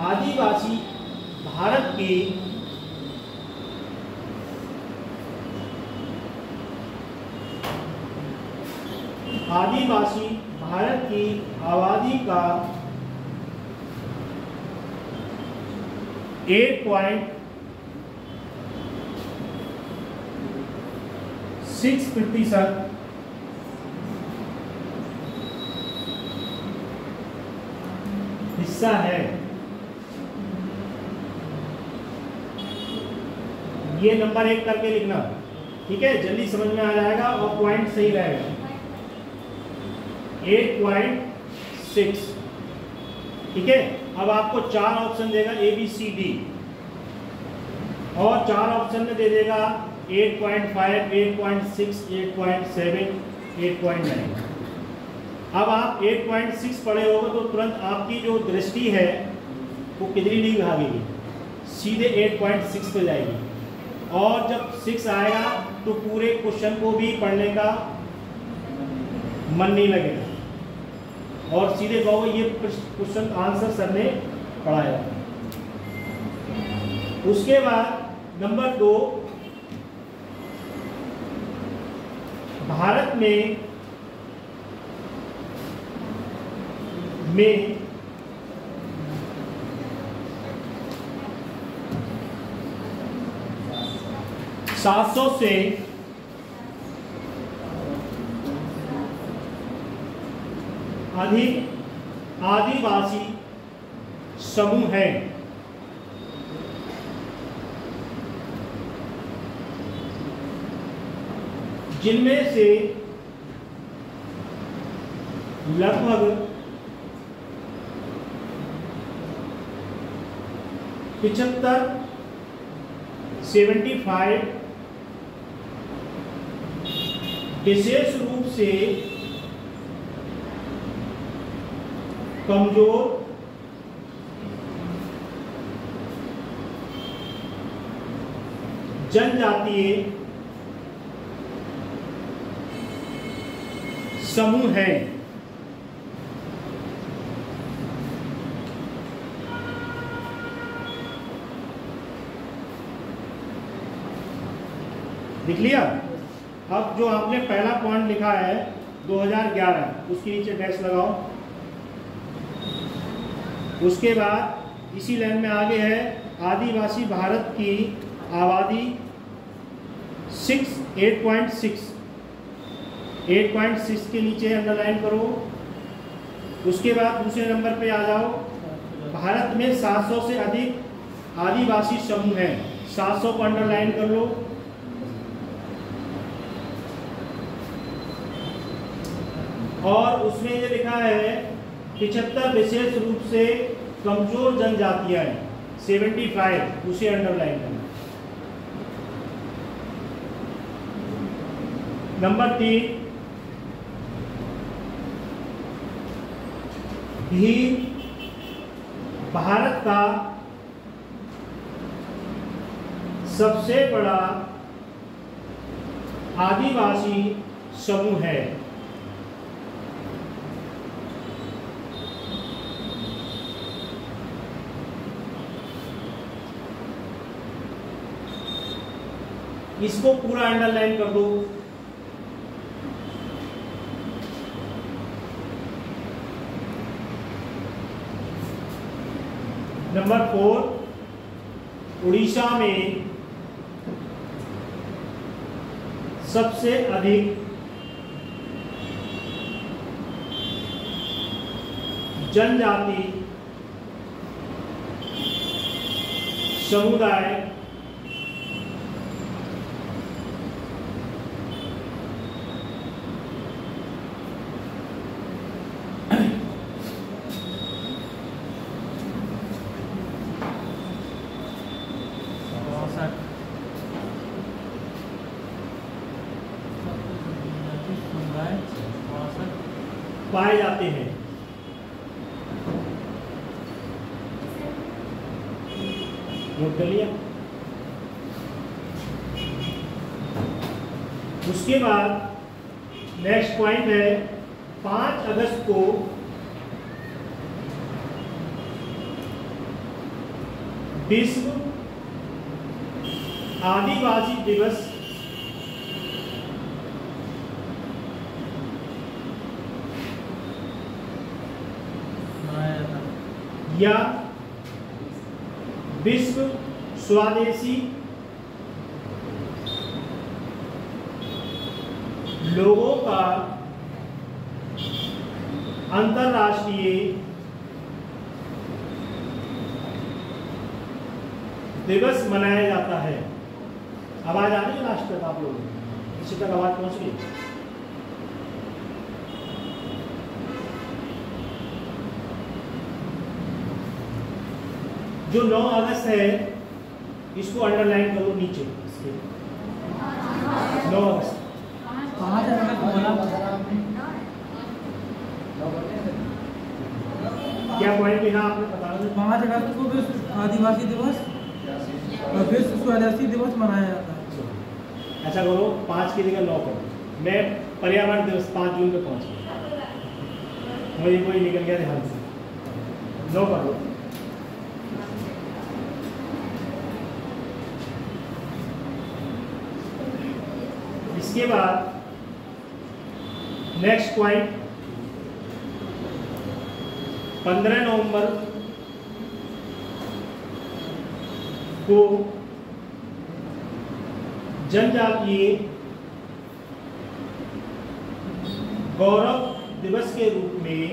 आदिवासी भारत की आबादी का 8.6% हिस्सा है। ये नंबर 1 करके लिखना, ठीक है, जल्दी समझ में आ जाएगा और पॉइंट सही रहेगा। 8.6, ठीक है। अब आपको 4 ऑप्शन देगा ABCD, और 4 ऑप्शन में दे देगा 8.5, 8.6, 8.7, 8.9। अब आप 8.6 पढ़े होगे तो तुरंत आपकी जो दृष्टि है वो कितनी नहीं भागेगी, सीधे 8.6 पे जाएगी। और जब 6 आएगा तो पूरे क्वेश्चन को भी पढ़ने का मन नहीं लगेगा, और सीधे कहोगे ये क्वेश्चन आंसर सर ने पढ़ाया। उसके बाद नंबर 2, भारत में 700 से अधिक आदिवासी समूह हैं। जिनमें से लगभग 75 विशेष रूप से कमजोर जनजातीय समूह हैं। लिख लिया। अब जो आपने पहला पॉइंट लिखा है 2011, उसके नीचे डैश लगाओ। उसके बाद इसी लाइन में आगे है आदिवासी भारत की आबादी 8.6 के नीचे अंडरलाइन करो। उसके बाद दूसरे नंबर पे आ जाओ, भारत में 700 से अधिक आदिवासी समूह हैं, 700 को अंडरलाइन कर लो। और उसमें ये लिखा है 75 विशेष रूप से कमजोर जनजातियां हैं, 75, उसे अंडरलाइन करना। नंबर 3, भी भारत का सबसे बड़ा आदिवासी समूह है। इसको पूरा अंडरलाइन कर दो। नंबर 4, उड़ीसा में सबसे अधिक जनजाति समुदाय पाए जाते हैं। नोट कर लिया। उसके बाद नेक्स्ट पॉइंट है 5 अगस्त को विश्व आदिवासी दिवस मनाया जाता है। या विश्व स्वदेशी लोगों का अंतर्राष्ट्रीय दिवस मनाया जाता है। आवाज आ रही है लास्ट तक आप लोग? किसी तक आवाज पहुंच गई? जो 9 अगस्त है इसको अंडरलाइन करो नीचे इसके 9 अगस्त। 5 अगस्त बोला। क्या पॉइंट लिखा आपने बता दो? 5 अगस्त को विश्व आदिवासी दिवस और विश्व स्वदेशी दिवस मनाया जाता है। ऐसा करो 5 की जगह 9 करो। मैं पर्यावरण दिवस 5 जून पे पहुंच गया, मुझे कोई निकल गया ध्यान से। 9 करो। इसके बाद नेक्स्ट पॉइंट 15 नवंबर को जनजातीय गौरव दिवस के रूप में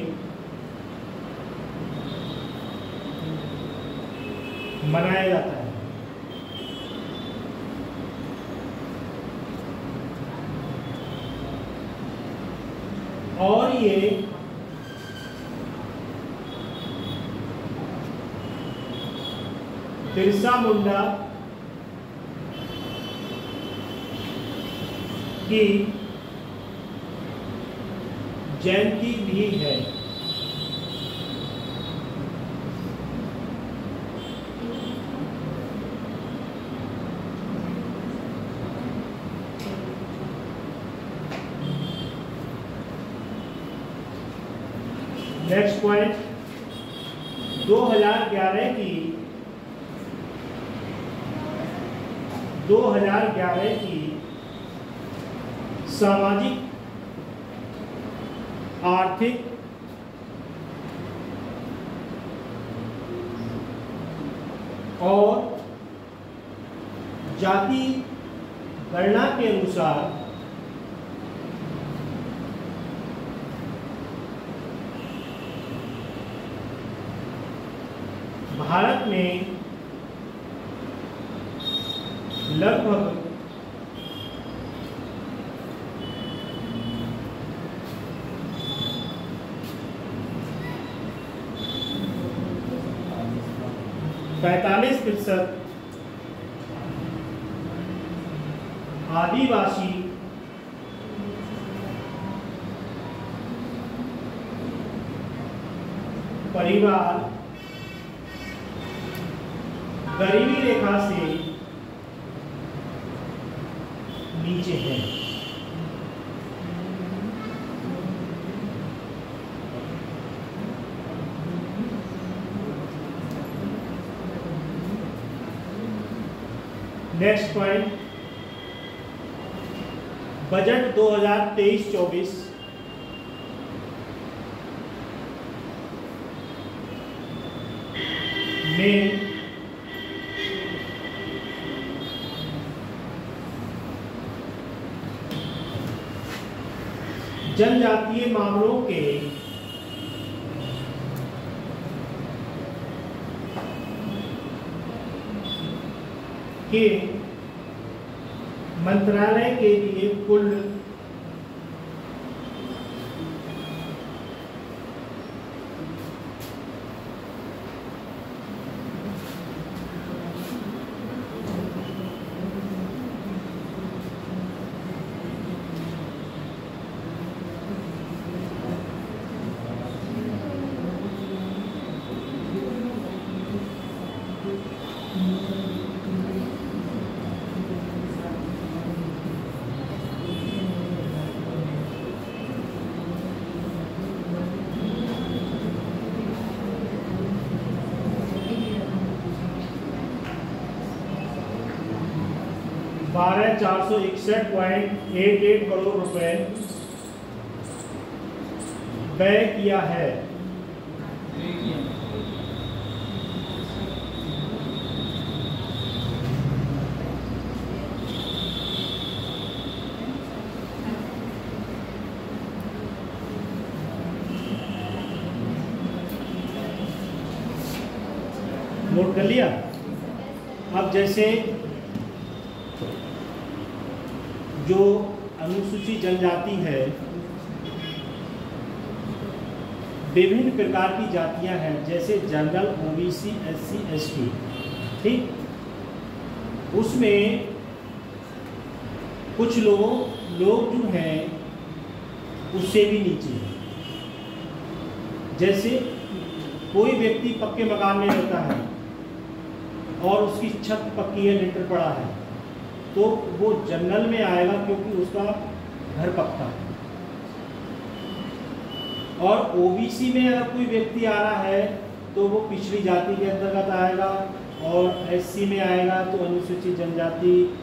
मनाया जाता है। और ये बिरसा मुंडा की जयंती भी है। नेक्स्ट पॉइंट 2011 की सामाजिक आर्थिक और जाति गणना के अनुसार भारत में लगभग 45% आदिवासी परिवार गरीबी रेखा से नीचे है। नेक्स्ट पॉइंट बजट 2023-24 में जनजातीय मामलों के मंत्रालय के लिए कुल 12,461.88 करोड़ रुपए व्यय किया है। नोट कर लिया। अब जैसे जो अनुसूचित जनजाति है, विभिन्न प्रकार की जातियां हैं, जैसे जनरल, ओबीसी, एससी, एसटी, ठीक। उसमें कुछ लोग जो हैं उससे भी नीचे हैं। जैसे कोई व्यक्ति पक्के मकान में रहता है और उसकी छत पक्की है, लिंटर पड़ा है, तो वो जनरल में आएगा क्योंकि उसका घर पक्का है। और ओबीसी में अगर कोई व्यक्ति आ रहा है तो वो पिछड़ी जाति के अंतर्गत आएगा, और एससी में आएगा तो अनुसूचित जनजाति,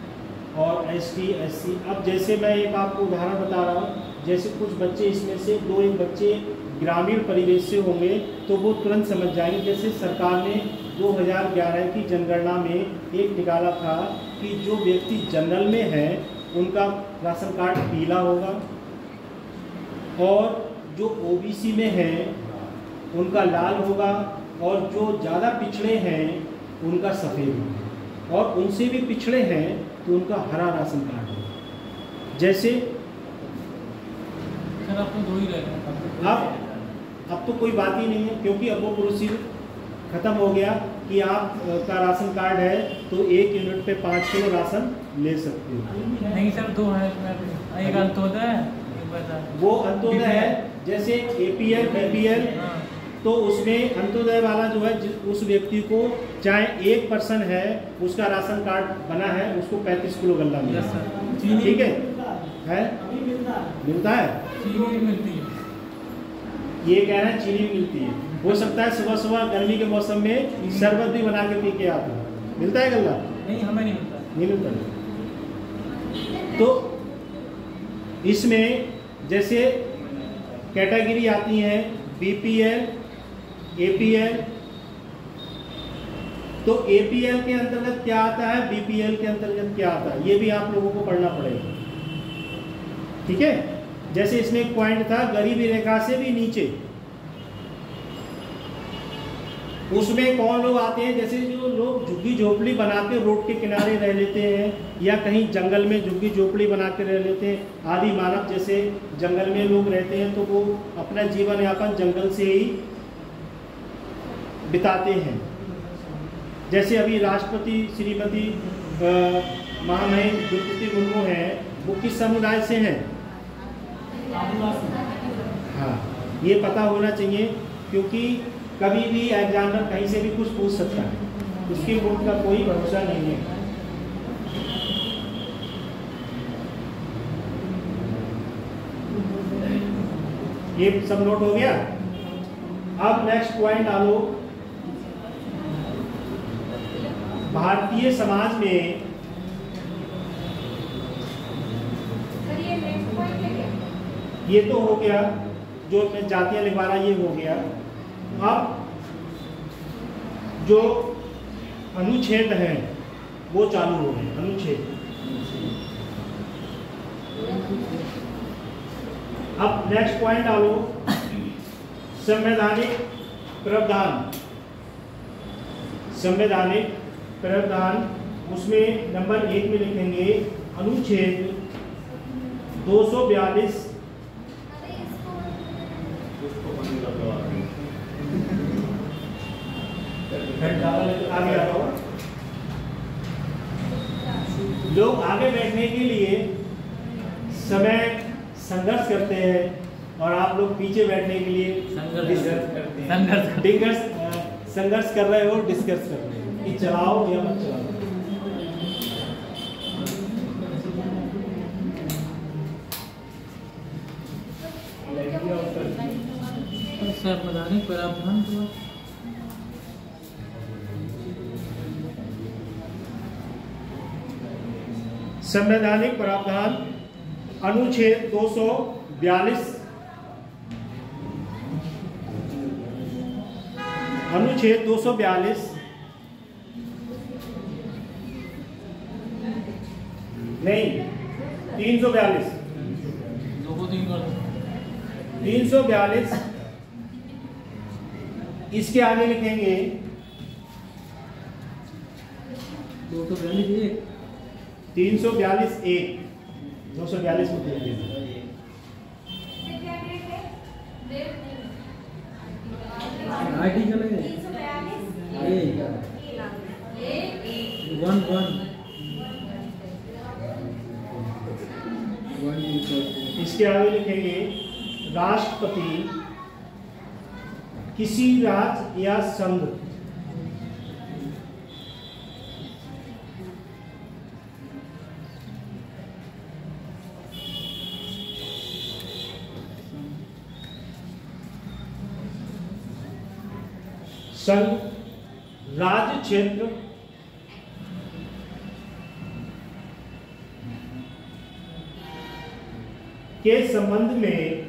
और एसटी, एससी। अब जैसे मैं एक आपको उदाहरण बता रहा हूँ, जैसे कुछ बच्चे इसमें से एक बच्चे ग्रामीण परिवेश से होंगे तो वो तुरंत समझ जाएंगे। जैसे सरकार ने 2011 की जनगणना में एक निकाला था कि जो व्यक्ति जनरल में है उनका राशन कार्ड पीला होगा, और जो ओबीसी में है उनका लाल होगा, और जो ज़्यादा पिछड़े हैं उनका सफ़ेद होगा, और उनसे भी पिछड़े हैं तो उनका हरा राशन कार्ड होगा। जैसे सर आपको दो ही रहेगा। अब तो कोई बात ही नहीं है, क्योंकि अब वो प्रोसीजर ख़त्म हो गया कि आप का राशन कार्ड है तो 1 यूनिट पे 5 किलो राशन ले सकते हो। नहीं सर, दो है इसमें, एक अंत्योदय है, एक बता वो अंत्योदय है, जैसे APL, BPL, तो उसमें अंत्योदय वाला जो है उस व्यक्ति को चाहे 1 पर्सन है उसका राशन कार्ड बना है, उसको 35 किलो गल्ला मिला। ठीक है, मिलता है, चीनी भी मिलती है। ये कह रहे हैं चीनी भी मिलती है। हो सकता है सुबह सुबह गर्मी के मौसम में शरबत भी बना के पी के आते हैं। मिलता है गल्ला? नहीं, हमें नहीं मिलता। नहीं मिलता। तो इसमें जैसे कैटेगरी आती हैं BPL, APL। तो APL के अंतर्गत क्या आता है, BPL के अंतर्गत क्या आता है, ये भी आप लोगों को पढ़ना पड़ेगा। ठीक है, जैसे इसमें एक पॉइंट था गरीबी रेखा से भी नीचे, उसमें कौन लोग आते हैं, जैसे जो लोग झुग्गी झोपड़ी बना के रोड के किनारे रह लेते हैं, या कहीं जंगल में झुग्गी झोपड़ी बना के रह लेते हैं। आदि मानव जैसे जंगल में लोग रहते हैं तो वो अपना जीवन यापन जंगल से ही बिताते हैं। जैसे अभी राष्ट्रपति श्रीमती महामहिम द्रौपदी मुर्मू हैं, वो किस समुदाय से हैं? हाँ, ये पता होना चाहिए, क्योंकि कभी भी एग्जामिनर कहीं से भी कुछ पूछ सकता है, उसके बोर्ड का कोई भरोसा नहीं है। ये सब नोट हो गया। अब नेक्स्ट पॉइंट डालो, भारतीय समाज में ये तो हो गया, जो मैं जातियां लिखवा रहा ये हो गया। अब जो अनुच्छेद हैं वो चालू हो गए। अनुच्छेद, अब नेक्स्ट पॉइंट डालो, संवैधानिक प्रावधान। संवैधानिक प्रावधान, उसमें नंबर 1 में लिखेंगे अनुच्छेद 242। लोग आगे बैठने के लिए समय संघर्ष करते हैं, और आप लोग पीछे बैठने के लिए संघर्ष कर रहे हो, डिस्कस कर रहे हो कि चलाओ या मत चलाओ। संवैधानिक प्रावधान तो संवैधानिक प्रावधान अनुच्छेद 242 अनुच्छेद 242 नहीं 342 342 इसके आगे लिखेंगे 342 एक 242 में लिखेंगे आर्टिकल है 1 इसके आगे लिखेंगे राष्ट्रपति किसी राज्य या संघ संघ राज्य क्षेत्र के संबंध में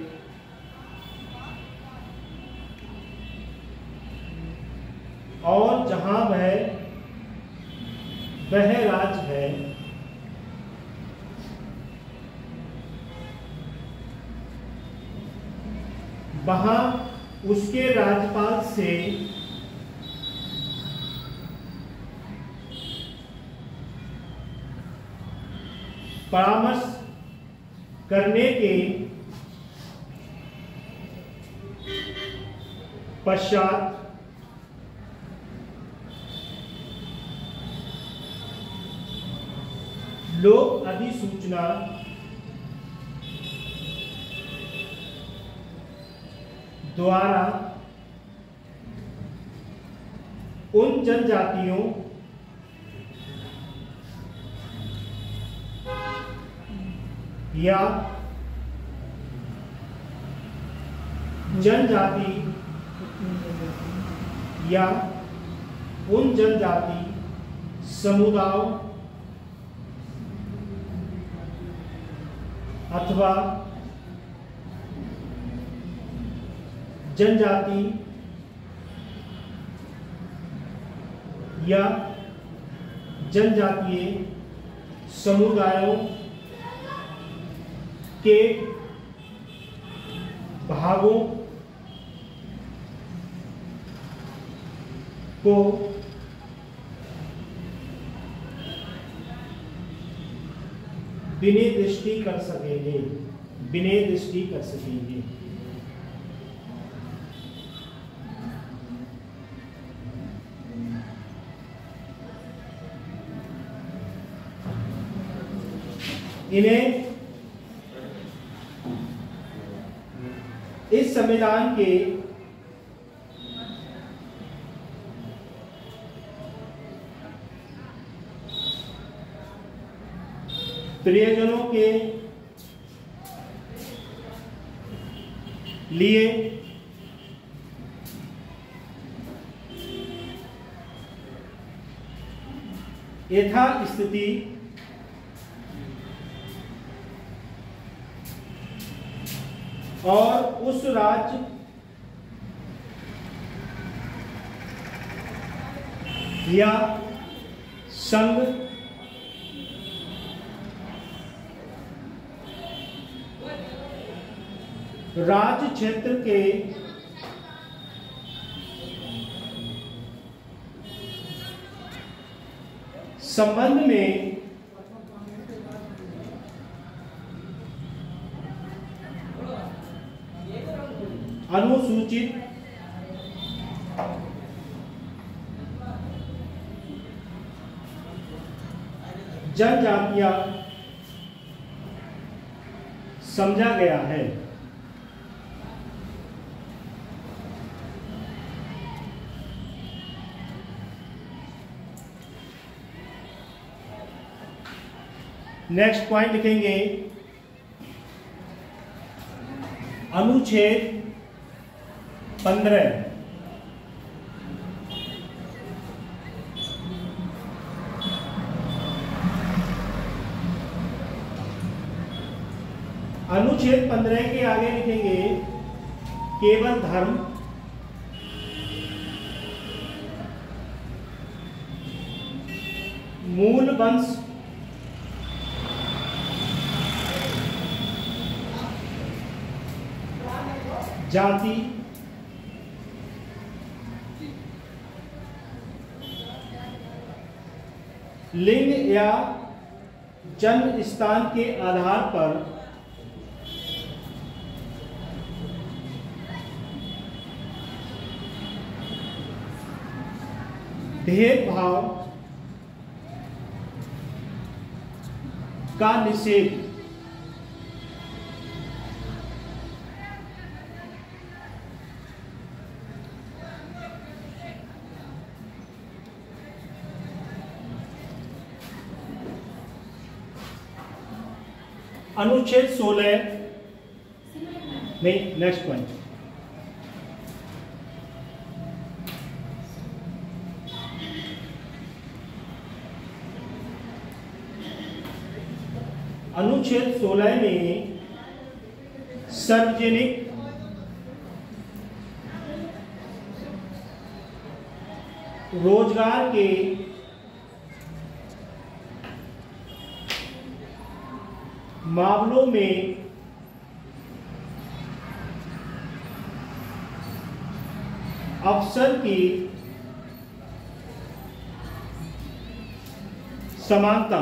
और जहां वह राज्य है वहां उसके राज्यपाल से परामर्श करने के पश्चात लोक अधिसूचना द्वारा उन जनजातियों या जनजाति या उन जनजाति समुदायों अथवा जनजाति या जनजातीय समुदायों के भागों को विनिर्दिष्ट कर सकेंगे इन्हें इस संविधान के प्रियजनों के लिए यथास्थिति और उस राज्य या संघ राज्य क्षेत्र के संबंध में अनुसूचित जनजातियां समझा गया है। नेक्स्ट पॉइंट लिखेंगे अनुच्छेद 15 अनुच्छेद अनुच्छेद 15 के आगे लिखेंगे केवल धर्म, मूल वंश, जाति, लिंग या जन्म स्थान के आधार पर भेदभाव का निषेध। अनुच्छेद 16 नहीं, नेक्स्ट पॉइंट। अनुच्छेद 16 में सार्वजनिक रोजगार के मामलों में अवसर की समानता,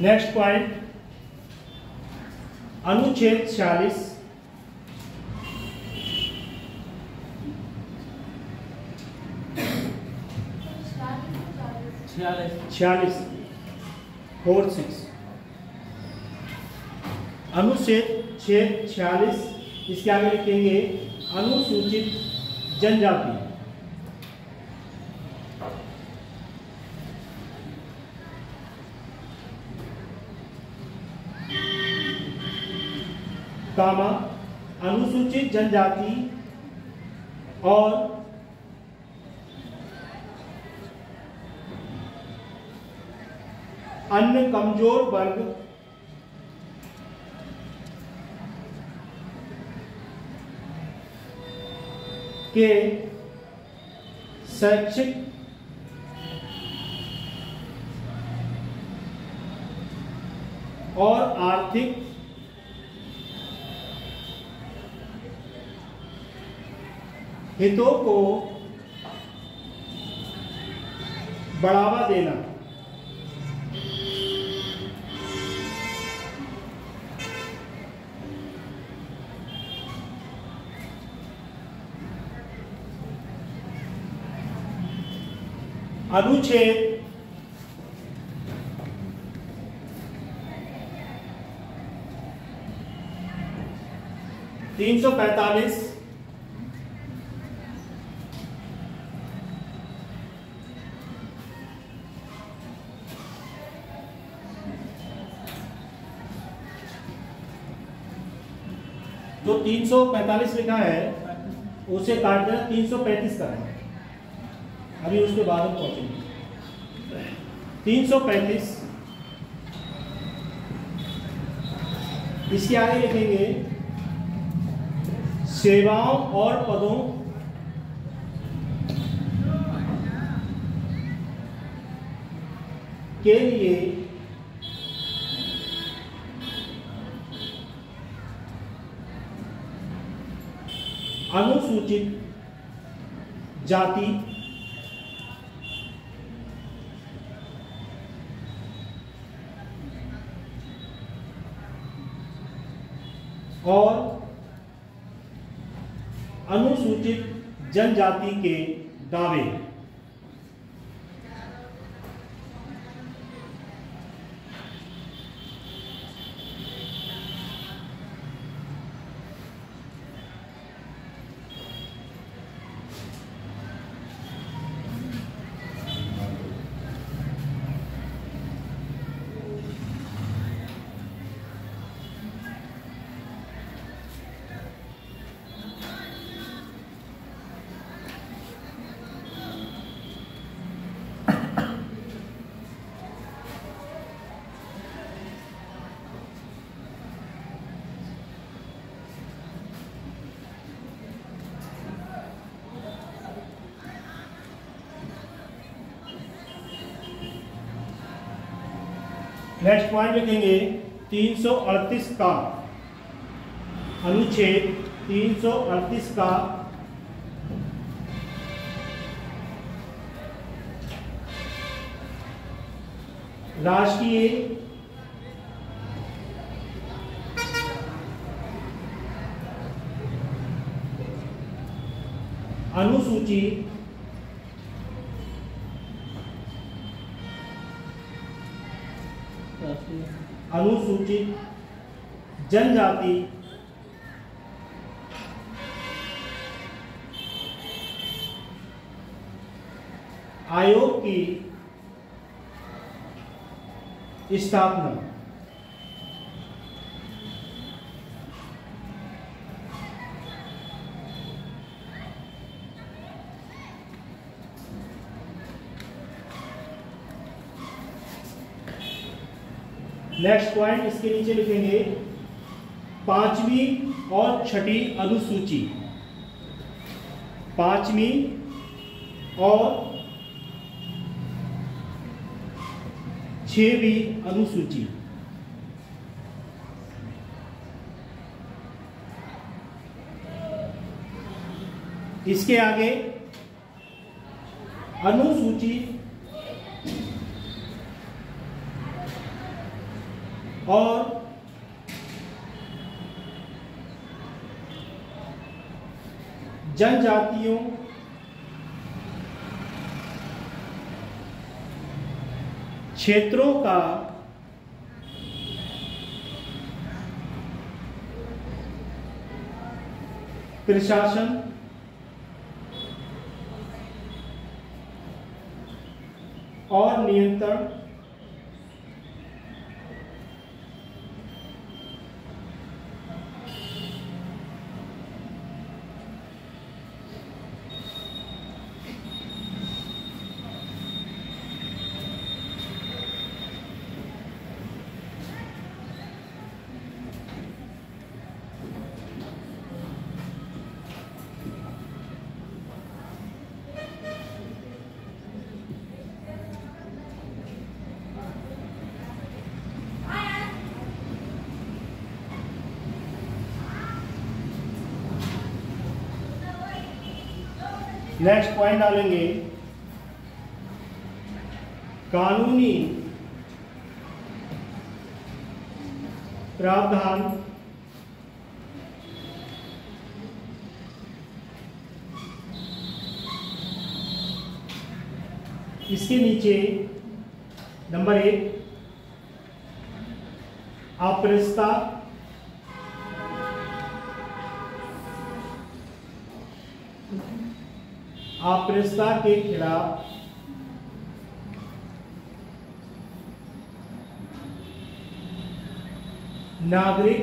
नेक्स्ट पॉइंट अनुच्छेद 46 अनुच्छेद 46 इसके आगे लिखेंगे अनुसूचित जनजाति, कामा अनुसूचित जनजाति और अन्य कमजोर वर्ग के शैक्षिक और आर्थिक हितों को बढ़ावा देना। अनुच्छेद 345 जो 345 लिखा है उसे काट देना, 335 का है, अभी उसके बाद हम पहुंचेंगे। 335 इसके आगे लिखेंगे सेवाओं और पदों के लिए अनुसूचित जाति और अनुसूचित जनजाति के दावे। नेक्स्ट पॉइंट लिखेंगे 338 का अनुच्छेद 338 का राष्ट्रीय अनुसूची अनुसूचित जनजाति आयोग की स्थापना। नेक्स्ट पॉइंट इसके नीचे लिखेंगे 5वीं और 6ठी अनुसूची, 5वीं और 6वीं अनुसूची। इसके आगे अनुसूची और जनजातियों क्षेत्रों का प्रशासन और नियंत्रण नेक्स्ट पॉइंट डालेंगे कानूनी प्रावधान इसके नीचे नंबर 1 अप्रस्तुता अप्रस्तुता के खिलाफ नागरिक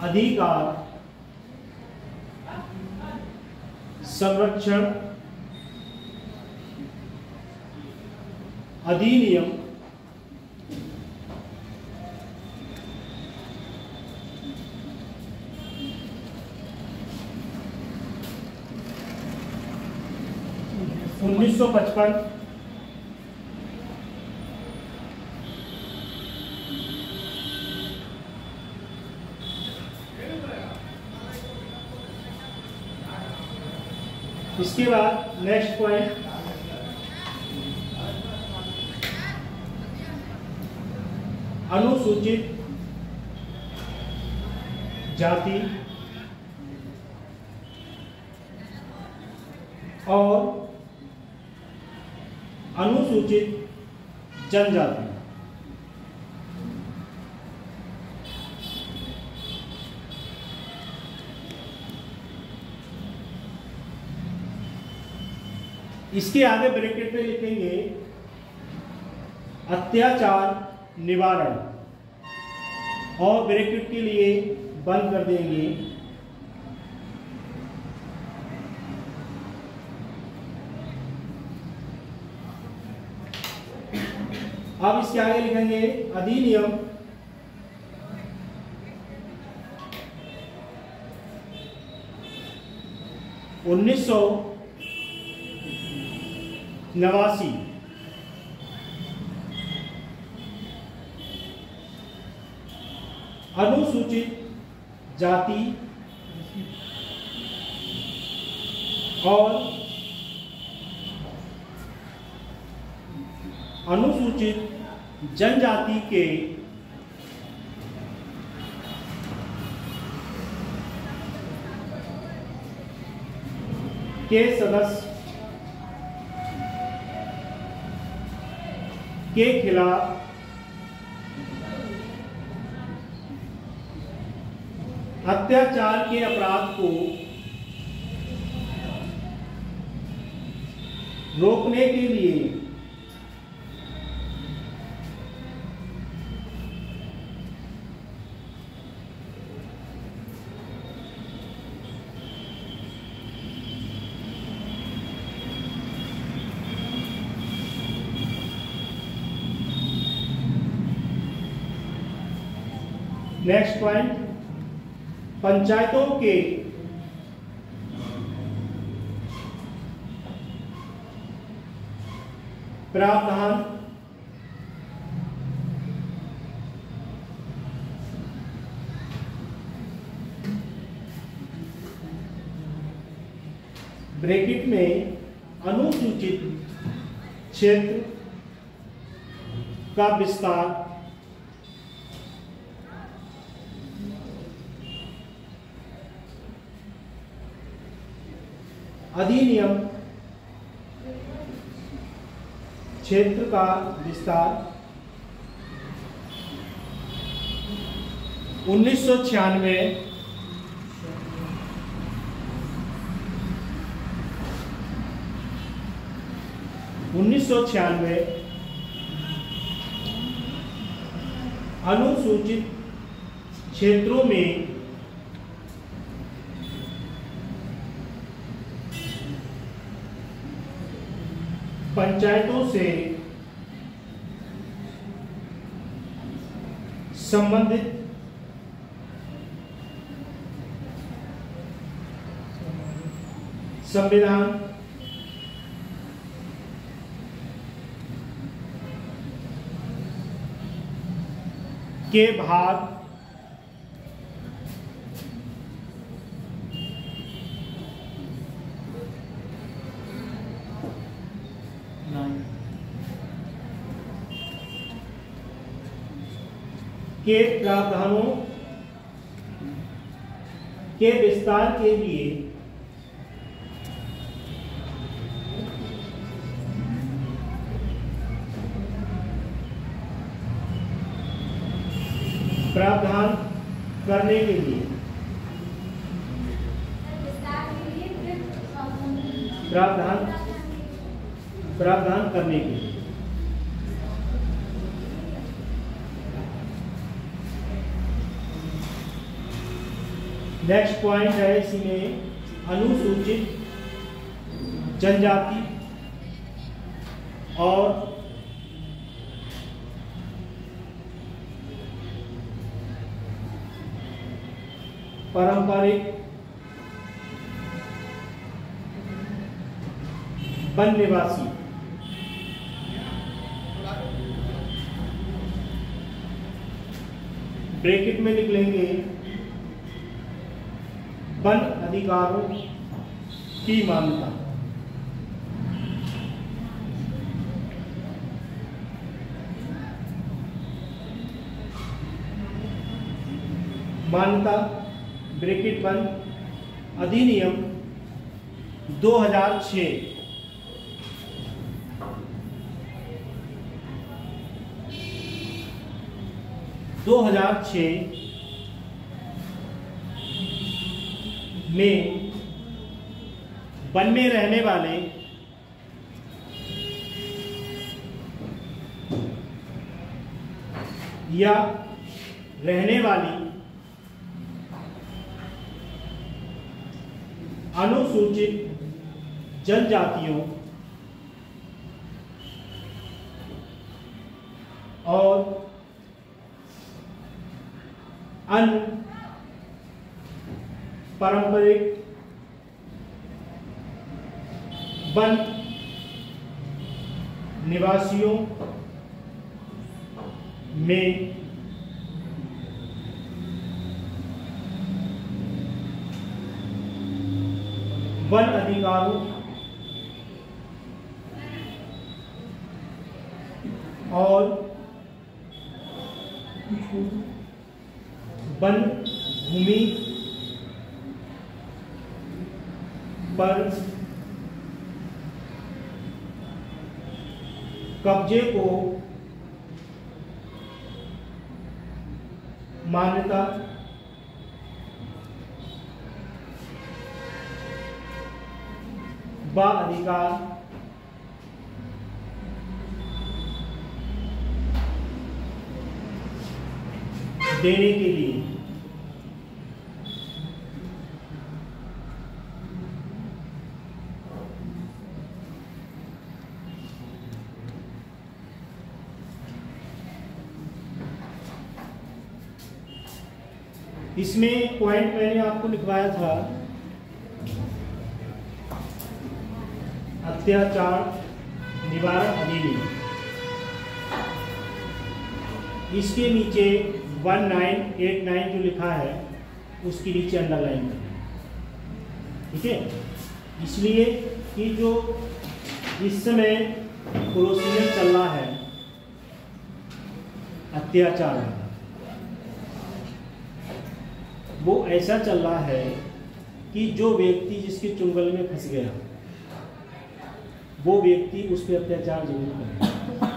अधिकार संरक्षण अधिनियम 1955 इसके बाद नेक्स्ट पॉइंट अनुसूचित जाति और अनुसूचित जनजाति। इसके आगे ब्रैकेट में लिखेंगे अत्याचार निवारण और ब्रैकेट के लिए बंद कर देंगे अब इसके आगे लिखेंगे अधिनियम 1955 89 अनुसूचित जाति और अनुसूचित जनजाति के सदस्य के खिलाफ अत्याचार के अपराध को रोकने के लिए नेक्स्ट पॉइंट, पंचायतों के प्रावधान ब्रैकेट में अनुसूचित क्षेत्र का विस्तार अधिनियम क्षेत्र का विस्तार 1996 अनुसूचित क्षेत्रों में पंचायतों से संबंधित संविधान के भाग के प्रावधानों के विस्तार के लिए प्रावधान करने के लिए प्रावधान करने के लिए नेक्स्ट पॉइंट है इसी में अनुसूचित जनजाति और पारंपरिक वन निवासी ब्रैकेट में लिख लेंगे वन अधिकारों की मान्यता। मान्यता ब्रैकेट बंद अधिनियम 2006 में वन में रहने वाले या रहने वाली अनुसूचित जनजातियों और अन्य पारंपरिक वन निवासियों में वन अधिकारों और वन भूमि पर कब्जे को मान्यता व अधिकार देने के लिए इसमें पॉइंट मैंने आपको लिखवाया था, अत्याचार निवारण अधिनियम। इसके नीचे 1989 जो लिखा है उसके नीचे अंडरलाइन करें, ठीक है। इसलिए कि जो इस समय प्रोसीजर चल रहा है अत्याचार वाला, वो ऐसा चल रहा है कि जो व्यक्ति जिसके चुंगल में फंस गया वो व्यक्ति उस पर अत्याचार जरूर करेगा,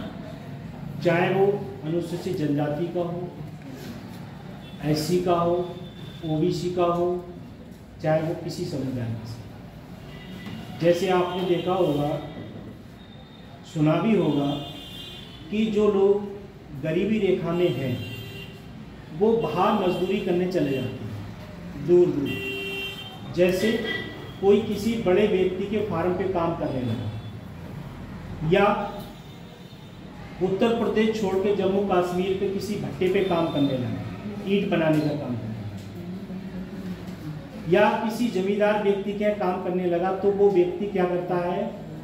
चाहे वो अनुसूचित जनजाति का हो, एससी का हो, ओबीसी का हो, चाहे वो किसी समुदाय में से। जैसे आपने देखा होगा, सुना भी होगा कि जो लोग गरीबी रेखा में हैं वो बाहर मजदूरी करने चले जाते हैं दूर दूर। जैसे कोई किसी बड़े व्यक्ति के फार्म पे काम करने लगा, या उत्तर प्रदेश छोड़ के जम्मू कश्मीर पे किसी भट्टे पे काम करने लगा, ईंट बनाने का काम करने लगा, या किसी जमींदार व्यक्ति के काम करने लगा, तो वो व्यक्ति क्या करता है,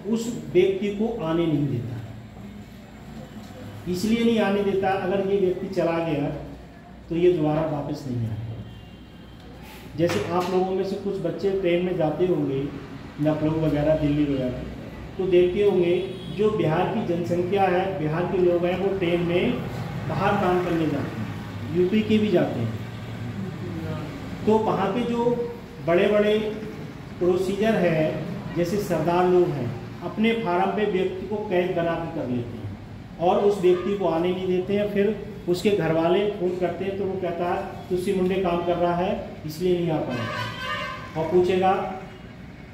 उस व्यक्ति को आने नहीं देता। इसलिए नहीं आने देता, अगर ये व्यक्ति चला गया तो ये दोबारा वापस नहीं आएगा। जैसे आप लोगों में से कुछ बच्चे ट्रेन में जाते होंगे लखनऊ वगैरह, दिल्ली वगैरह, तो देखते होंगे जो बिहार की जनसंख्या है, बिहार के लोग हैं, वो ट्रेन में बाहर काम करने जाते हैं, यूपी के भी जाते हैं। तो वहाँ के जो बड़े बड़े प्रोसीजर है, जैसे सरदार लोग हैं, अपने फार्म पे व्यक्ति को कैद बना के कर लेते हैं और उस व्यक्ति को आने नहीं देते हैं। फिर उसके घर वाले फ़ोन करते हैं तो वो कहता है तुसी मुंडे काम कर रहा है इसलिए नहीं आ पाएगा, और पूछेगा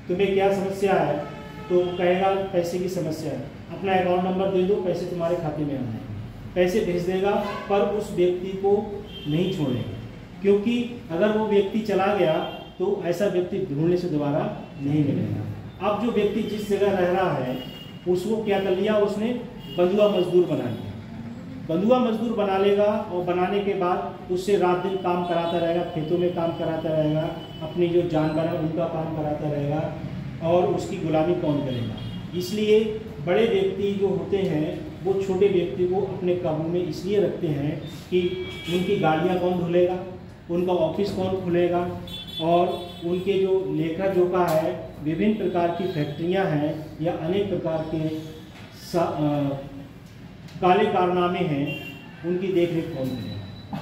तुम्हें क्या समस्या है, तो कहेगा पैसे की समस्या है, अपना अकाउंट नंबर दे दो, पैसे तुम्हारे खाते में आ जाएंगे। पैसे भेज देगा, पर उस व्यक्ति को नहीं छोड़ेगा, क्योंकि अगर वो व्यक्ति चला गया तो ऐसा व्यक्ति ढूंढने से दोबारा नहीं मिलेगा। अब जो व्यक्ति जिस जगह रह रहा है उसको क्या कर लिया, उसने बंधुआ मजदूर बना लिया। बंधुआ मजदूर बना लेगा और बनाने के बाद उससे रात दिन काम कराता रहेगा, खेतों में काम कराता रहेगा, अपनी जो जानवर है उनका काम कराता रहेगा, और उसकी गुलामी कौन करेगा। इसलिए बड़े व्यक्ति जो होते हैं वो छोटे व्यक्ति को अपने काबू में इसलिए रखते हैं कि उनकी गाड़ियाँ कौन धुलेगा, उनका ऑफिस कौन खुलेगा, और उनके जो लेखा जोखा है, विभिन्न प्रकार की फैक्ट्रियाँ हैं या अनेक प्रकार के काले कारनामे हैं, उनकी देखरेख कौन करेगा।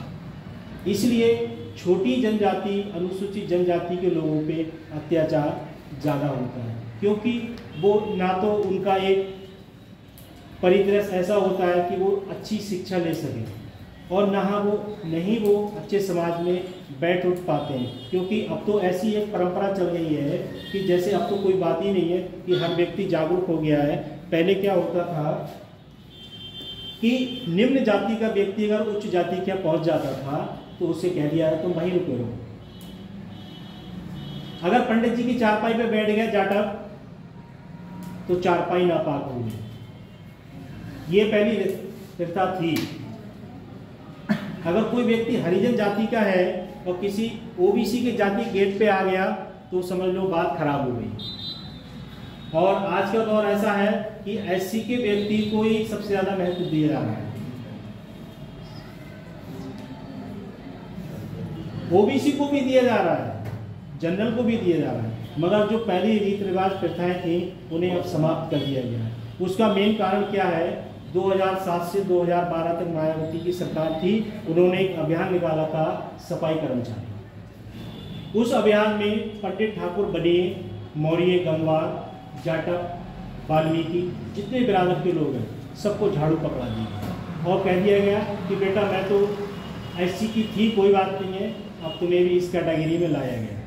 इसलिए छोटी जनजाति, अनुसूचित जनजाति के लोगों पे अत्याचार ज़्यादा होता है, क्योंकि वो ना तो उनका एक परिदृश्य ऐसा होता है कि वो अच्छी शिक्षा ले सके, और ना वो अच्छे समाज में बैठ उठ पाते हैं। क्योंकि अब तो ऐसी एक परंपरा चल गई है कि जैसे अब तो कोई बात ही नहीं है कि हर व्यक्ति जागरूक हो गया है। पहले क्या होता था कि निम्न जाति का व्यक्ति अगर उच्च जाति क्या पहुंच जाता था तो उससे कह दिया तुम वहीं रुके रहो। अगर पंडित जी की चारपाई पे बैठ गया जाटव तो चारपाई नापाक हो गई। ये पहली प्रथा थी। अगर कोई व्यक्ति हरिजन जाति का है और किसी ओबीसी के जाति गेट पे आ गया तो समझ लो बात खराब हो गई। और आज का दौर ऐसा है कि एससी के व्यक्ति को ही सबसे ज्यादा महत्व दिया जा रहा है, ओबीसी को भी दिया जा रहा है, जनरल को भी दिया जा रहा है, मगर जो पहली रीति रिवाज प्रथाएं थी उन्हें अब समाप्त कर दिया गया है। उसका मेन कारण क्या है? 2007 से 2012 तक मायावती की सरकार थी, उन्होंने एक अभियान निकाला था सफाई कर्मचारी। उस अभियान में पंडित ठाकुर बनिए, मौर्य, गंगवार, जाटव, वाल्मीकि, जितने बिरादर के लोग हैं सबको झाड़ू पकड़ा दिया और कह दिया गया कि बेटा मैं तो एससी की थी, कोई बात नहीं है, अब तुम्हें भी इस कैटेगरी में लाया गया है,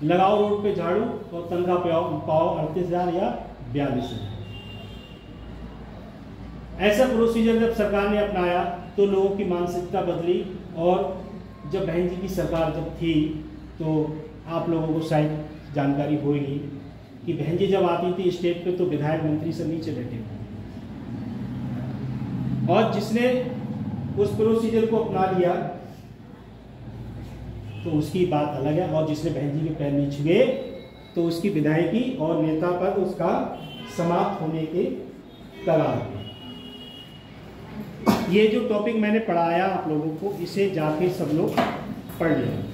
लगाओ रोड पे झाड़ू और तनख्वाह पाओ 38,000 या 42,000। ऐसा प्रोसीजर जब सरकार ने अपनाया तो लोगों की मानसिकता बदली। और जब बहन जी की सरकार जब थी तो आप लोगों को शायद जानकारी होगी कि बहन जी जब आती थी स्टेज पे तो विधायक मंत्री सब नीचे बैठे थे, और जिसने उस प्रोसीजर को अपना लिया तो उसकी बात अलग है, और जिसने बहन जी के पैर नहीं छुए तो उसकी विधायकी और नेता पद उसका समाप्त होने के कगार पे। ये जो टॉपिक मैंने पढ़ाया आप लोगों को, इसे जाके सब लोग पढ़ लें।